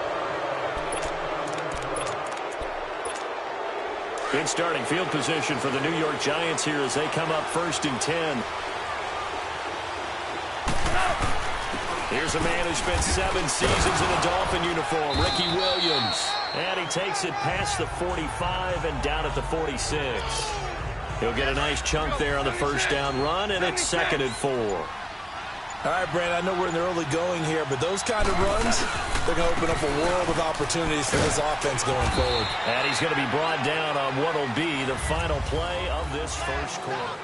Good starting field position for the New York Giants here as they come up 1st and 10. Here's a man who spent 7 seasons in a Dolphin uniform, Ricky Williams. And he takes it past the 45 and down at the 46. He'll get a nice chunk there on the 1st down run, and it's 2nd and 4. All right, Brandon, I know we're in the early going here, but those kind of runs, they're going to open up a world of opportunities for this offense going forward. And he's going to be brought down on what will be the final play of this 1st quarter.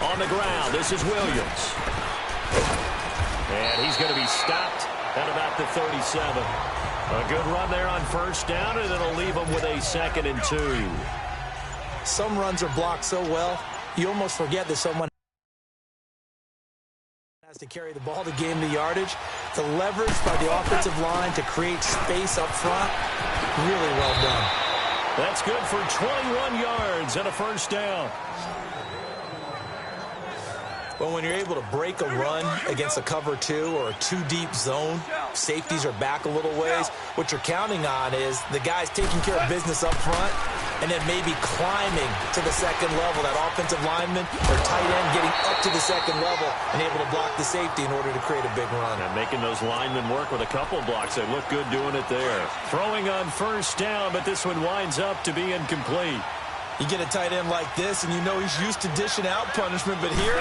On the ground, this is Williams. And he's going to be stopped at about the 37. A good run there on 1st down, and it'll leave him with a 2nd and 2. Some runs are blocked so well, you almost forget that someone has to carry the ball to gain the yardage. The leverage by the offensive line to create space up front, really well done. That's good for 21 yards and a 1st down. Well, when you're able to break a run against a cover 2 or a 2-deep zone, safeties are back a little ways. What you're counting on is the guys taking care of business up front and then maybe climbing to the 2nd level. That offensive lineman or tight end getting up to the 2nd level and able to block the safety in order to create a big run. And making those linemen work with a couple blocks. They look good doing it there. Throwing on 1st down, but this one winds up to be incomplete. You get a tight end like this, and you know he's used to dishing out punishment, but here,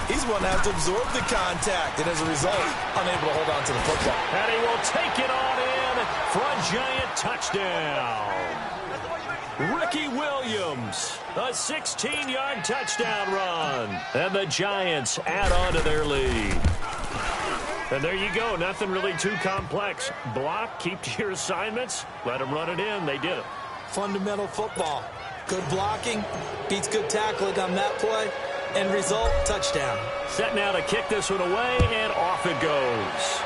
he's one that has to absorb the contact, and as a result, unable to hold on to the football. And he will take it on in for a Giant touchdown. Ricky Williams, a 16-yard touchdown run. And the Giants add on to their lead. And there you go, nothing really too complex. Block, keep to your assignments, let them run it in. They did it. Fundamental football. Good blocking, beats good tackling on that play, end result, touchdown. Set now to kick this one away, and off it goes.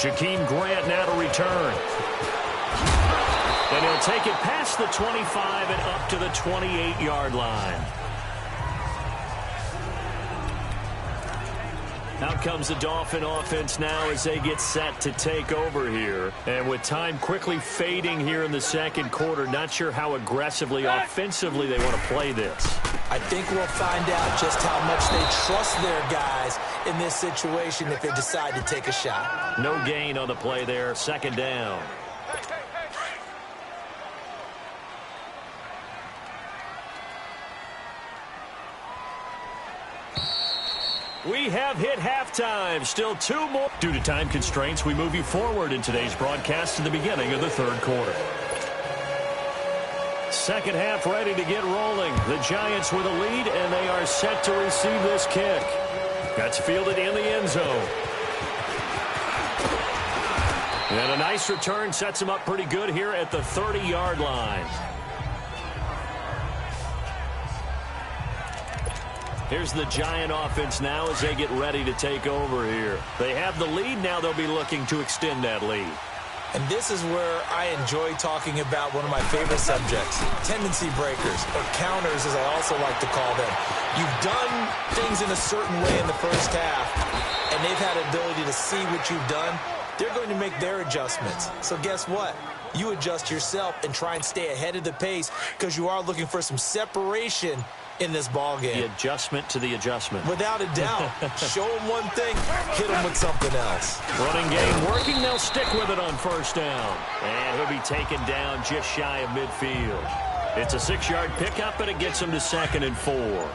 Jakeem Grant now to return. And he'll take it past the 25 and up to the 28-yard line. Out comes the Dolphin offense now as they get set to take over here. And with time quickly fading here in the 2nd quarter, not sure how aggressively, offensively they want to play this. I think we'll find out just how much they trust their guys in this situation if they decide to take a shot. No gain on the play there, 2nd down. We have hit halftime. Still 2 more. Due to time constraints, we move you forward in today's broadcast to the beginning of the third quarter. Second half ready to get rolling. The Giants with a lead, and they are set to receive this kick. That's fielded in the end zone. And a nice return sets him up pretty good here at the 30-yard line. Here's the Giant offense now as they get ready to take over here. They have the lead. Now they'll be looking to extend that lead. And this is where I enjoy talking about one of my favorite subjects, tendency breakers, or counters as I also like to call them. You've done things in a certain way in the first half, and they've had the ability to see what you've done. They're going to make their adjustments. So guess what? You adjust yourself and try and stay ahead of the pace because you are looking for some separation in this ball game. The adjustment to the adjustment. Without a doubt. Show them one thing, hit them with something else. Running game working. They'll stick with it on first down. And he'll be taken down just shy of midfield. It's a 6-yard pickup, and it gets him to 2nd and 4.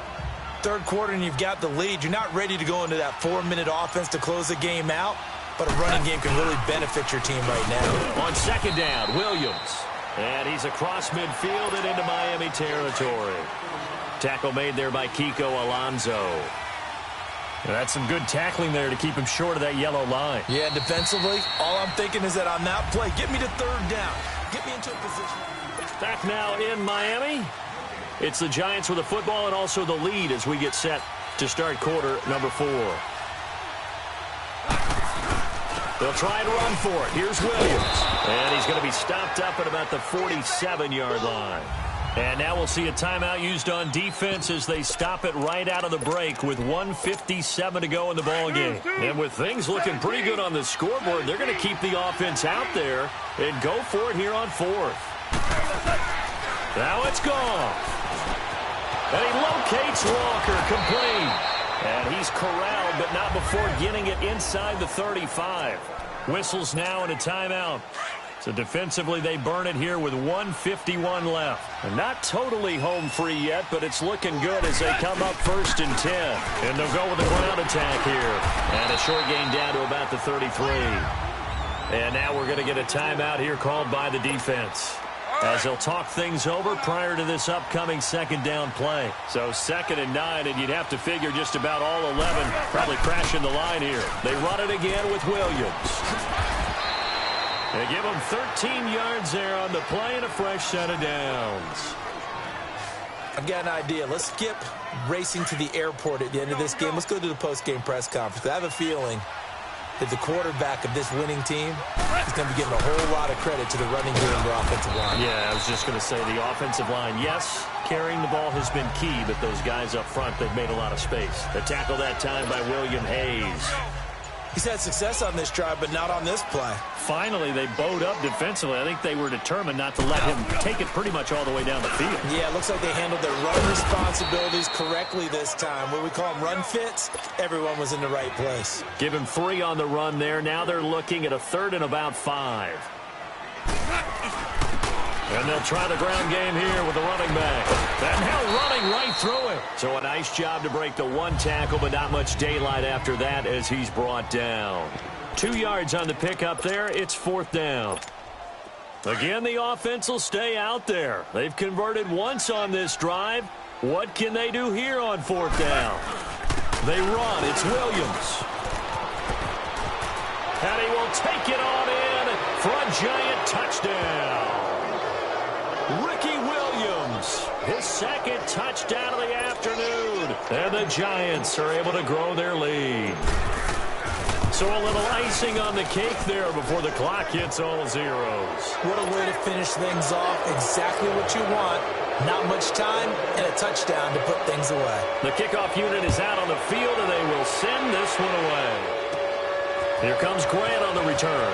Third quarter, and you've got the lead. You're not ready to go into that 4-minute offense to close the game out, but a running game can really benefit your team right now. On 2nd down, Williams. And he's across midfield and into Miami territory. Tackle made there by Kiko Alonso. That's some good tackling there to keep him short of that yellow line. Yeah, defensively, all I'm thinking is that on that play, get me to 3rd down. Get me into a position. Back now in Miami. It's the Giants with the football and also the lead as we get set to start quarter number 4. They'll try and run for it. Here's Williams. And he's going to be stopped up at about the 47-yard line. And now we'll see a timeout used on defense as they stop it right out of the break with 1:57 to go in the ballgame. And with things looking pretty good on the scoreboard, they're going to keep the offense out there and go for it here on 4th. Now it's gone. And he locates Walker, complete. And he's corralled, but not before getting it inside the 35. Whistles now and a timeout. So defensively, they burn it here with 1:51 left. And not totally home free yet, but it's looking good as they come up 1st and 10. And they'll go with a ground attack here. And a short gain down to about the 33. And now we're going to get a timeout here called by the defense, as they'll talk things over prior to this upcoming 2nd down play. So 2nd and 9, and you'd have to figure just about all 11 probably crashing the line here. They run it again with Williams. They give him 13 yards there on the play and a fresh set of downs. I've got an idea. Let's skip racing to the airport at the end of this game. Let's go to the post-game press conference. I have a feeling that the quarterback of this winning team is going to be giving a whole lot of credit to the running game and the offensive line. Yeah, I was just going to say the offensive line, yes, carrying the ball has been key, but those guys up front, they've made a lot of space. The tackle that time by William Hayes. He's had success on this drive, but not on this play. Finally, they bowed up defensively. I think they were determined not to let him take it pretty much all the way down the field. Yeah, it looks like they handled their run responsibilities correctly this time. What we call them run fits, everyone was in the right place. Give him 3 on the run there. Now they're looking at a 3rd and about 5. And they'll try the ground game here with the running back. And now running right through it. So a nice job to break the 1 tackle, but not much daylight after that as he's brought down. 2 yards on the pickup there. It's 4th down. Again, the offense will stay out there. They've converted once on this drive. What can they do here on 4th down? They run. It's Williams. And he will take it on in for a Giant touchdown. Ricky Williams, his 2nd touchdown of the afternoon. And the Giants are able to grow their lead. So a little icing on the cake there before the clock hits all zeros. What a way to finish things off. Exactly what you want. Not much time and a touchdown to put things away. The kickoff unit is out on the field, and they will send this one away. Here comes Grant on the return.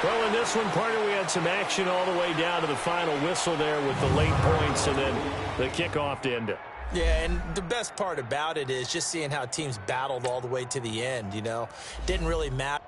Well, in this one, partner, we had some action all the way down to the final whistle there with the late points and then the kickoff to end it. Yeah, and the best part about it is just seeing how teams battled all the way to the end, you know. Didn't really matter.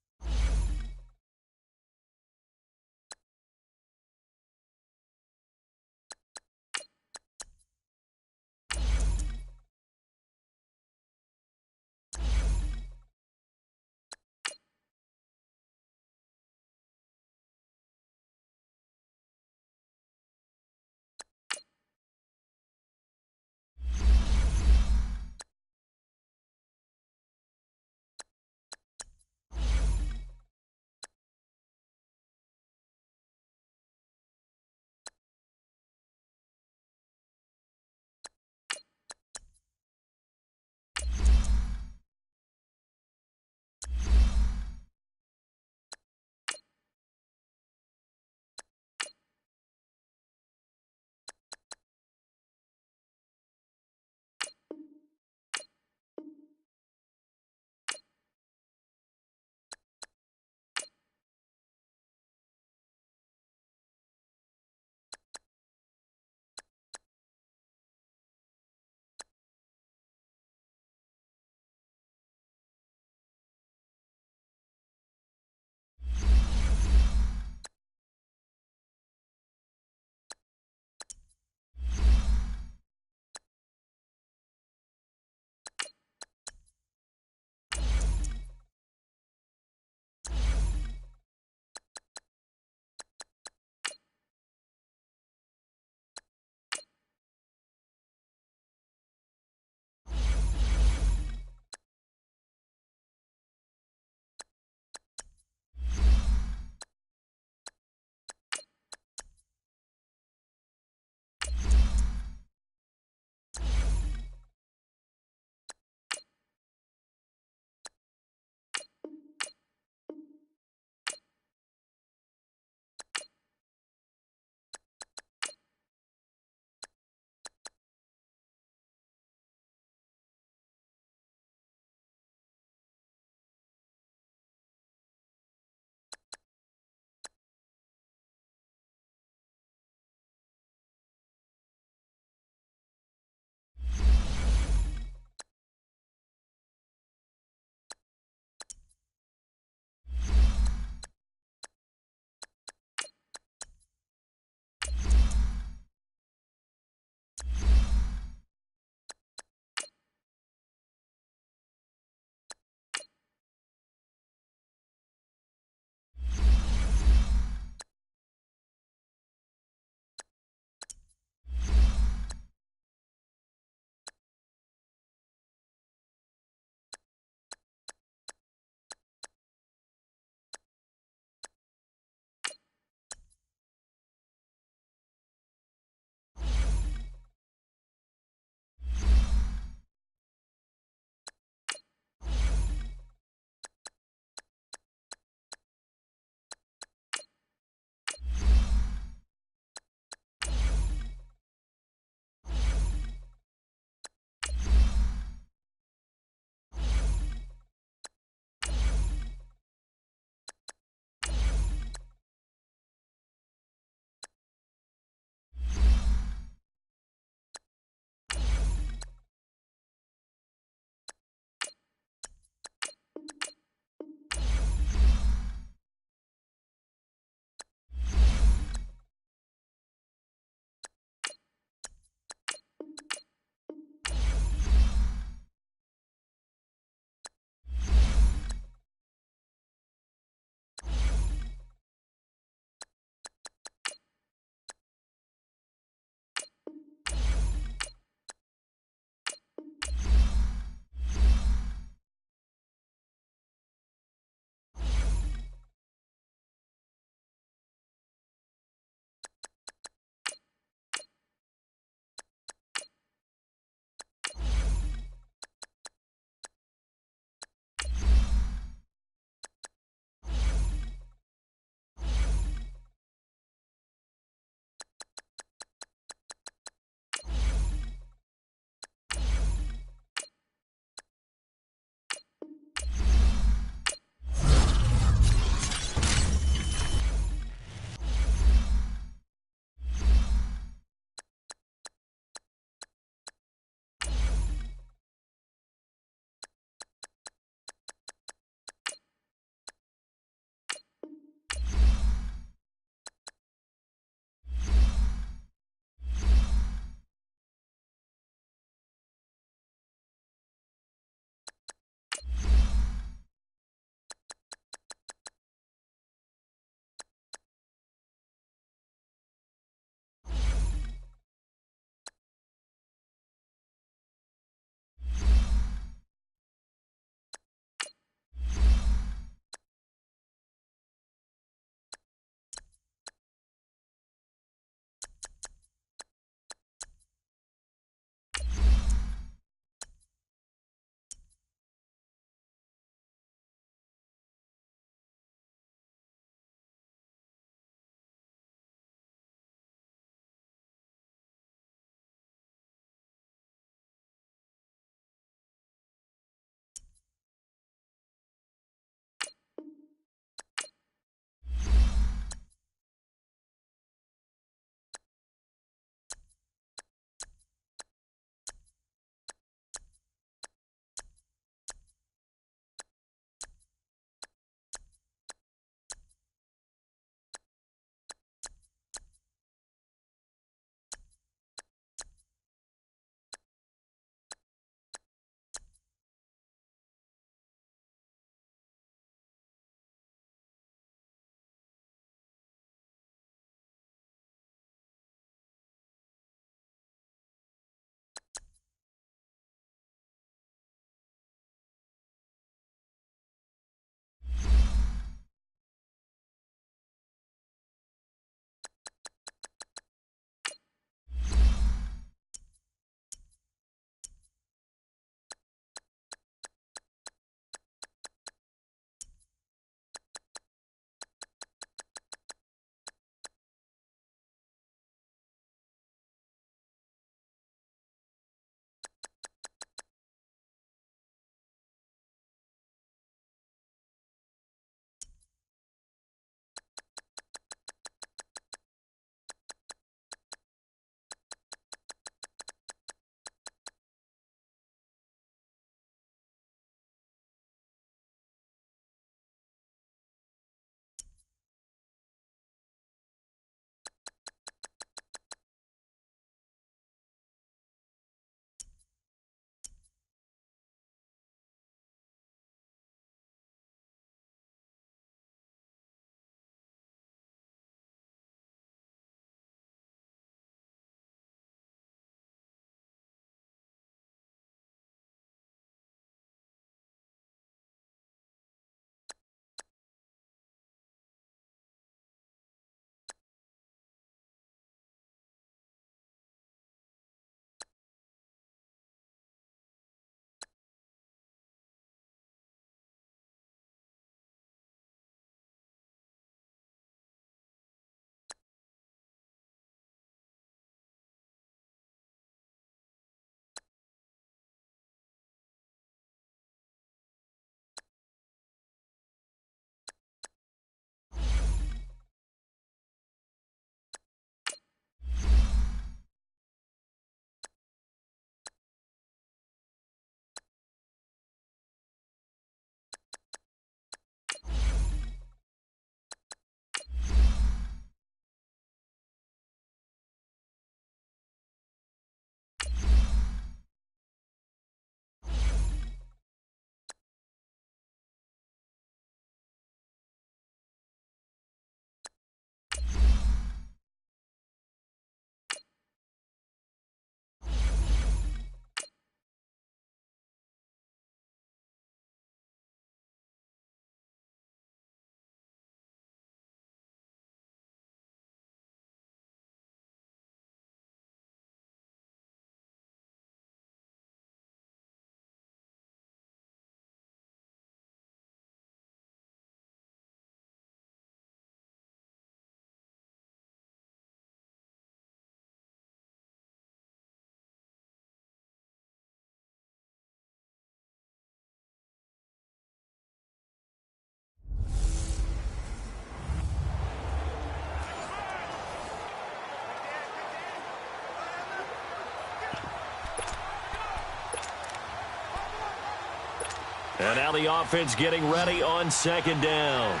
And now the offense getting ready on second down.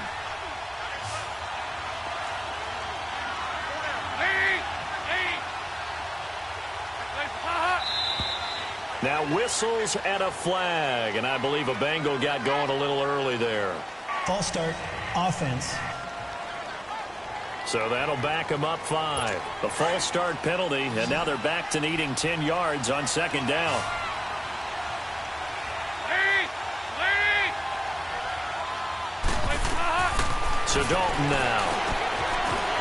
Now whistles and a flag, and I believe a Bengal got going a little early there. False start, offense. So that'll back them up 5. The false start penalty, and now they're back to needing 10 yards on second down. So Dalton now.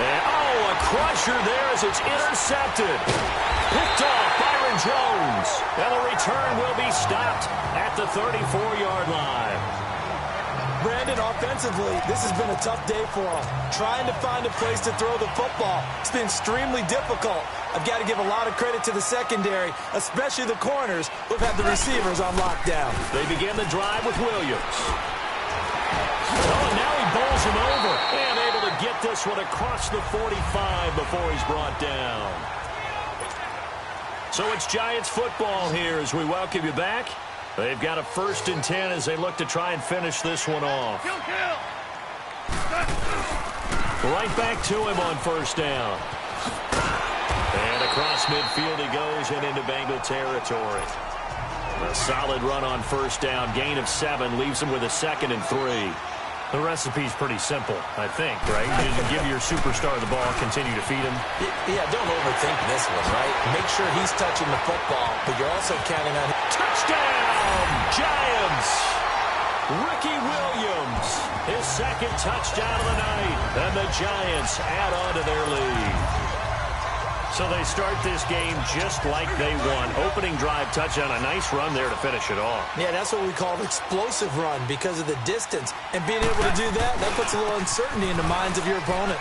And, a crusher there as it's intercepted. Picked off Byron Jones. And the return will be stopped at the 34-yard line. Brandon, offensively, this has been a tough day for him. Trying to find a place to throw the football. It's been extremely difficult. I've got to give a lot of credit to the secondary, especially the corners who've had the receivers on lockdown. They begin the drive with Williams. Oh, and now he bowls him over. And able to get this one across the 45 before he's brought down. So it's Giants football here as we welcome you back. They've got a 1st and 10 as they look to try and finish this one off. Right back to him on 1st down. And across midfield he goes and into Bengal territory. A solid run on 1st down. Gain of 7 leaves him with a 2nd and 3. The recipe's pretty simple, I think, right? You give your superstar the ball, continue to feed him. Yeah, don't overthink this one, right? Make sure he's touching the football, but you're also counting on him. Touchdown, Giants! Ricky Williams, his 2nd touchdown of the night, and the Giants add on to their lead. So they start this game just like they won. Opening drive touchdown, a nice run there to finish it off. Yeah, that's what we call an explosive run because of the distance. And being able to do that, that puts a little uncertainty in the minds of your opponent.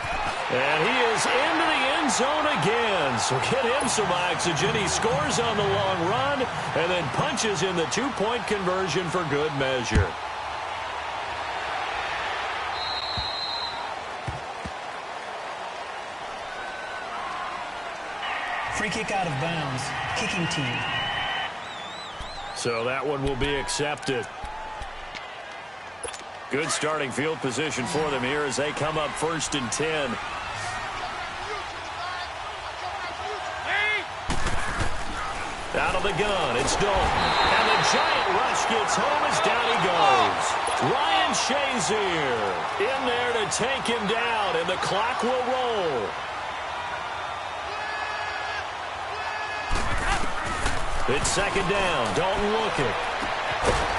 And he is into the end zone again. So get him some oxygen. He scores on the long run and then punches in the 2-point conversion for good measure. Free kick out of bounds. Kicking team. So that one will be accepted. Good starting field position for them here as they come up 1st and 10. Out of the gun, it's Dalton. And the giant rush gets home as down he goes. Ryan Shazier in there to take him down, and the clock will roll. It's 2nd down. Dalton looking.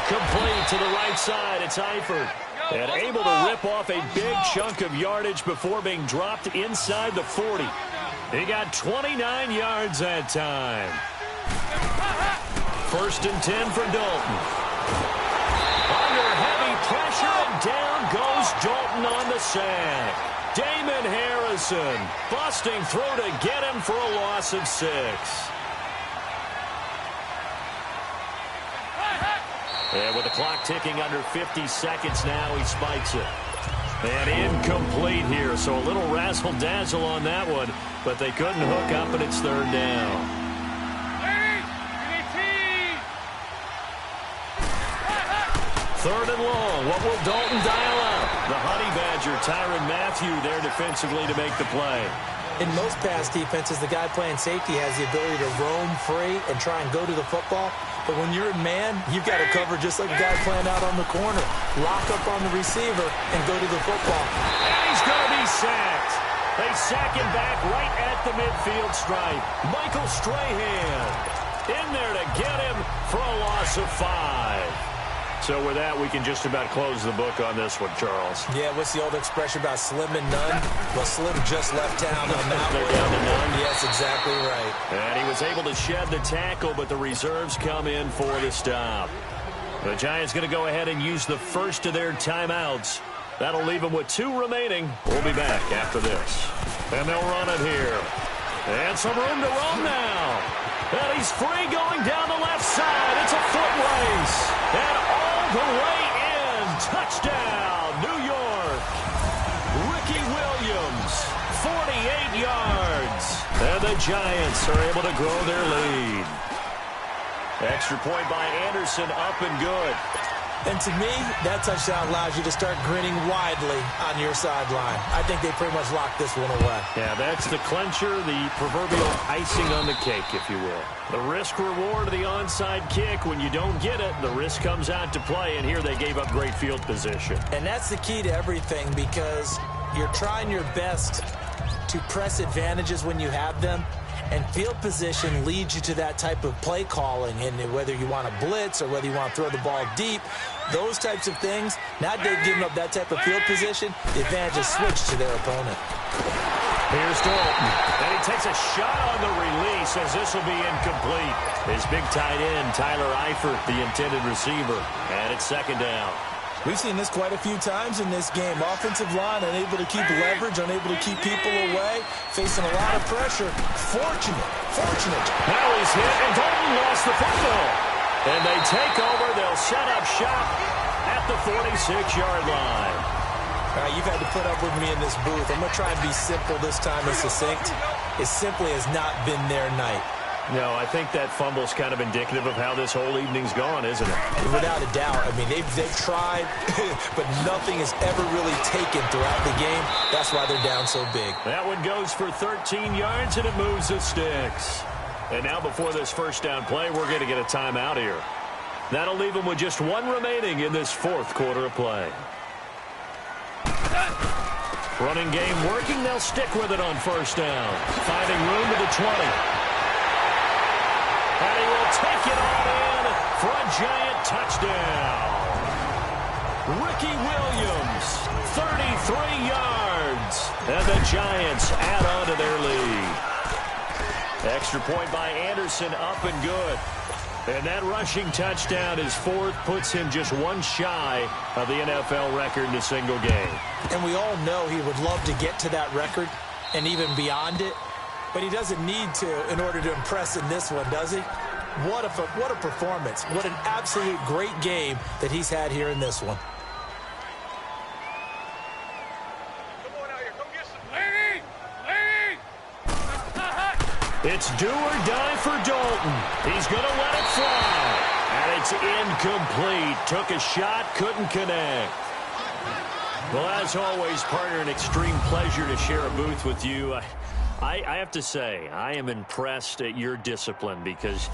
Complete to the right side. It's Eifert. And able to rip off a big chunk of yardage before being dropped inside the 40. He got 29 yards that time. 1st and 10 for Dalton. Under heavy pressure, and down goes Dalton on the sack. Damon Harrison busting through to get him for a loss of 6. And with the clock ticking under 50 seconds now, he spikes it. And incomplete here, so a little razzle-dazzle on that one, but they couldn't hook up, and it's 3rd down. 3rd and long. What will Dalton dial up? The Honey Badger, Tyrann Mathieu, there defensively to make the play. In most pass defenses, the guy playing safety has the ability to roam free and try and go to the football. But when you're in man, you've got to cover just like a guy playing out on the corner. Lock up on the receiver and go to the football. And he's going to be sacked. They sack him back right at the midfield stripe. Michael Strahan in there to get him for a loss of 5. So with that, we can just about close the book on this one, Charles. Yeah, what's the old expression about slim and none? Well, Slim just left town on that They're one. down to none. Yes, exactly right. And he was able to shed the tackle, but the reserves come in for the stop. The Giants going to go ahead and use the first of their timeouts. That'll leave them with 2 remaining. We'll be back after this. And they'll run it here. And some room to roam now. And he's free going down the left side. It's a foot race. And all the way in. Touchdown, New York. Ricky Williams, 48 yards. And the Giants are able to grow their lead. Extra point by Anderson, up and good. And to me, that touchdown allows you to start grinning widely on your sideline. I think they pretty much locked this one away. Yeah, that's the clincher, the proverbial icing on the cake, if you will. The risk-reward of the onside kick. When you don't get it, the risk comes out to play, and here they gave up great field position. And that's the key to everything, because you're trying your best to press advantages when you have them. And field position leads you to that type of play calling, and whether you want to blitz or whether you want to throw the ball deep, those types of things. Now they've given up that type of field position, the advantage is switched to their opponent. Here's Dalton, and he takes a shot on the release as this will be incomplete. His big tight end, Tyler Eifert, the intended receiver, and it's second down. We've seen this quite a few times in this game. Offensive line unable to keep leverage, unable to keep people away, facing a lot of pressure. Fortunate. Now he's hit, and Dalton lost the football. And they take over. They'll set up shop at the 46-yard line. All right, you've had to put up with me in this booth. I'm going to try and be simple this time and succinct. It simply has not been their night. No, I think that fumble's kind of indicative of how this whole evening's gone, isn't it? Without a doubt. I mean, they've tried, but nothing has ever really taken throughout the game. That's why they're down so big. That one goes for 13 yards, and it moves the sticks. And now before this first down play, we're going to get a timeout here. That'll leave them with just one remaining in this fourth quarter of play. Running game working. They'll stick with it on first down. Finding room to the 20. And he will take it all in for a giant touchdown. Ricky Williams, 33 yards. And the Giants add on to their lead. Extra point by Anderson, up and good. And that rushing touchdown, his fourth, puts him just one shy of the NFL record in a single game. And we all know he would love to get to that record and even beyond it. But he doesn't need to in order to impress in this one, does he? What a performance. What an absolute great game that he's had here in this one. Come on out here. Come get some. Lady! It's do or die for Dalton. He's going to let it fly. And it's incomplete. Took a shot, couldn't connect. Well, as always, partner, an extreme pleasure to share a booth with you. I have to say, I am impressed at your discipline because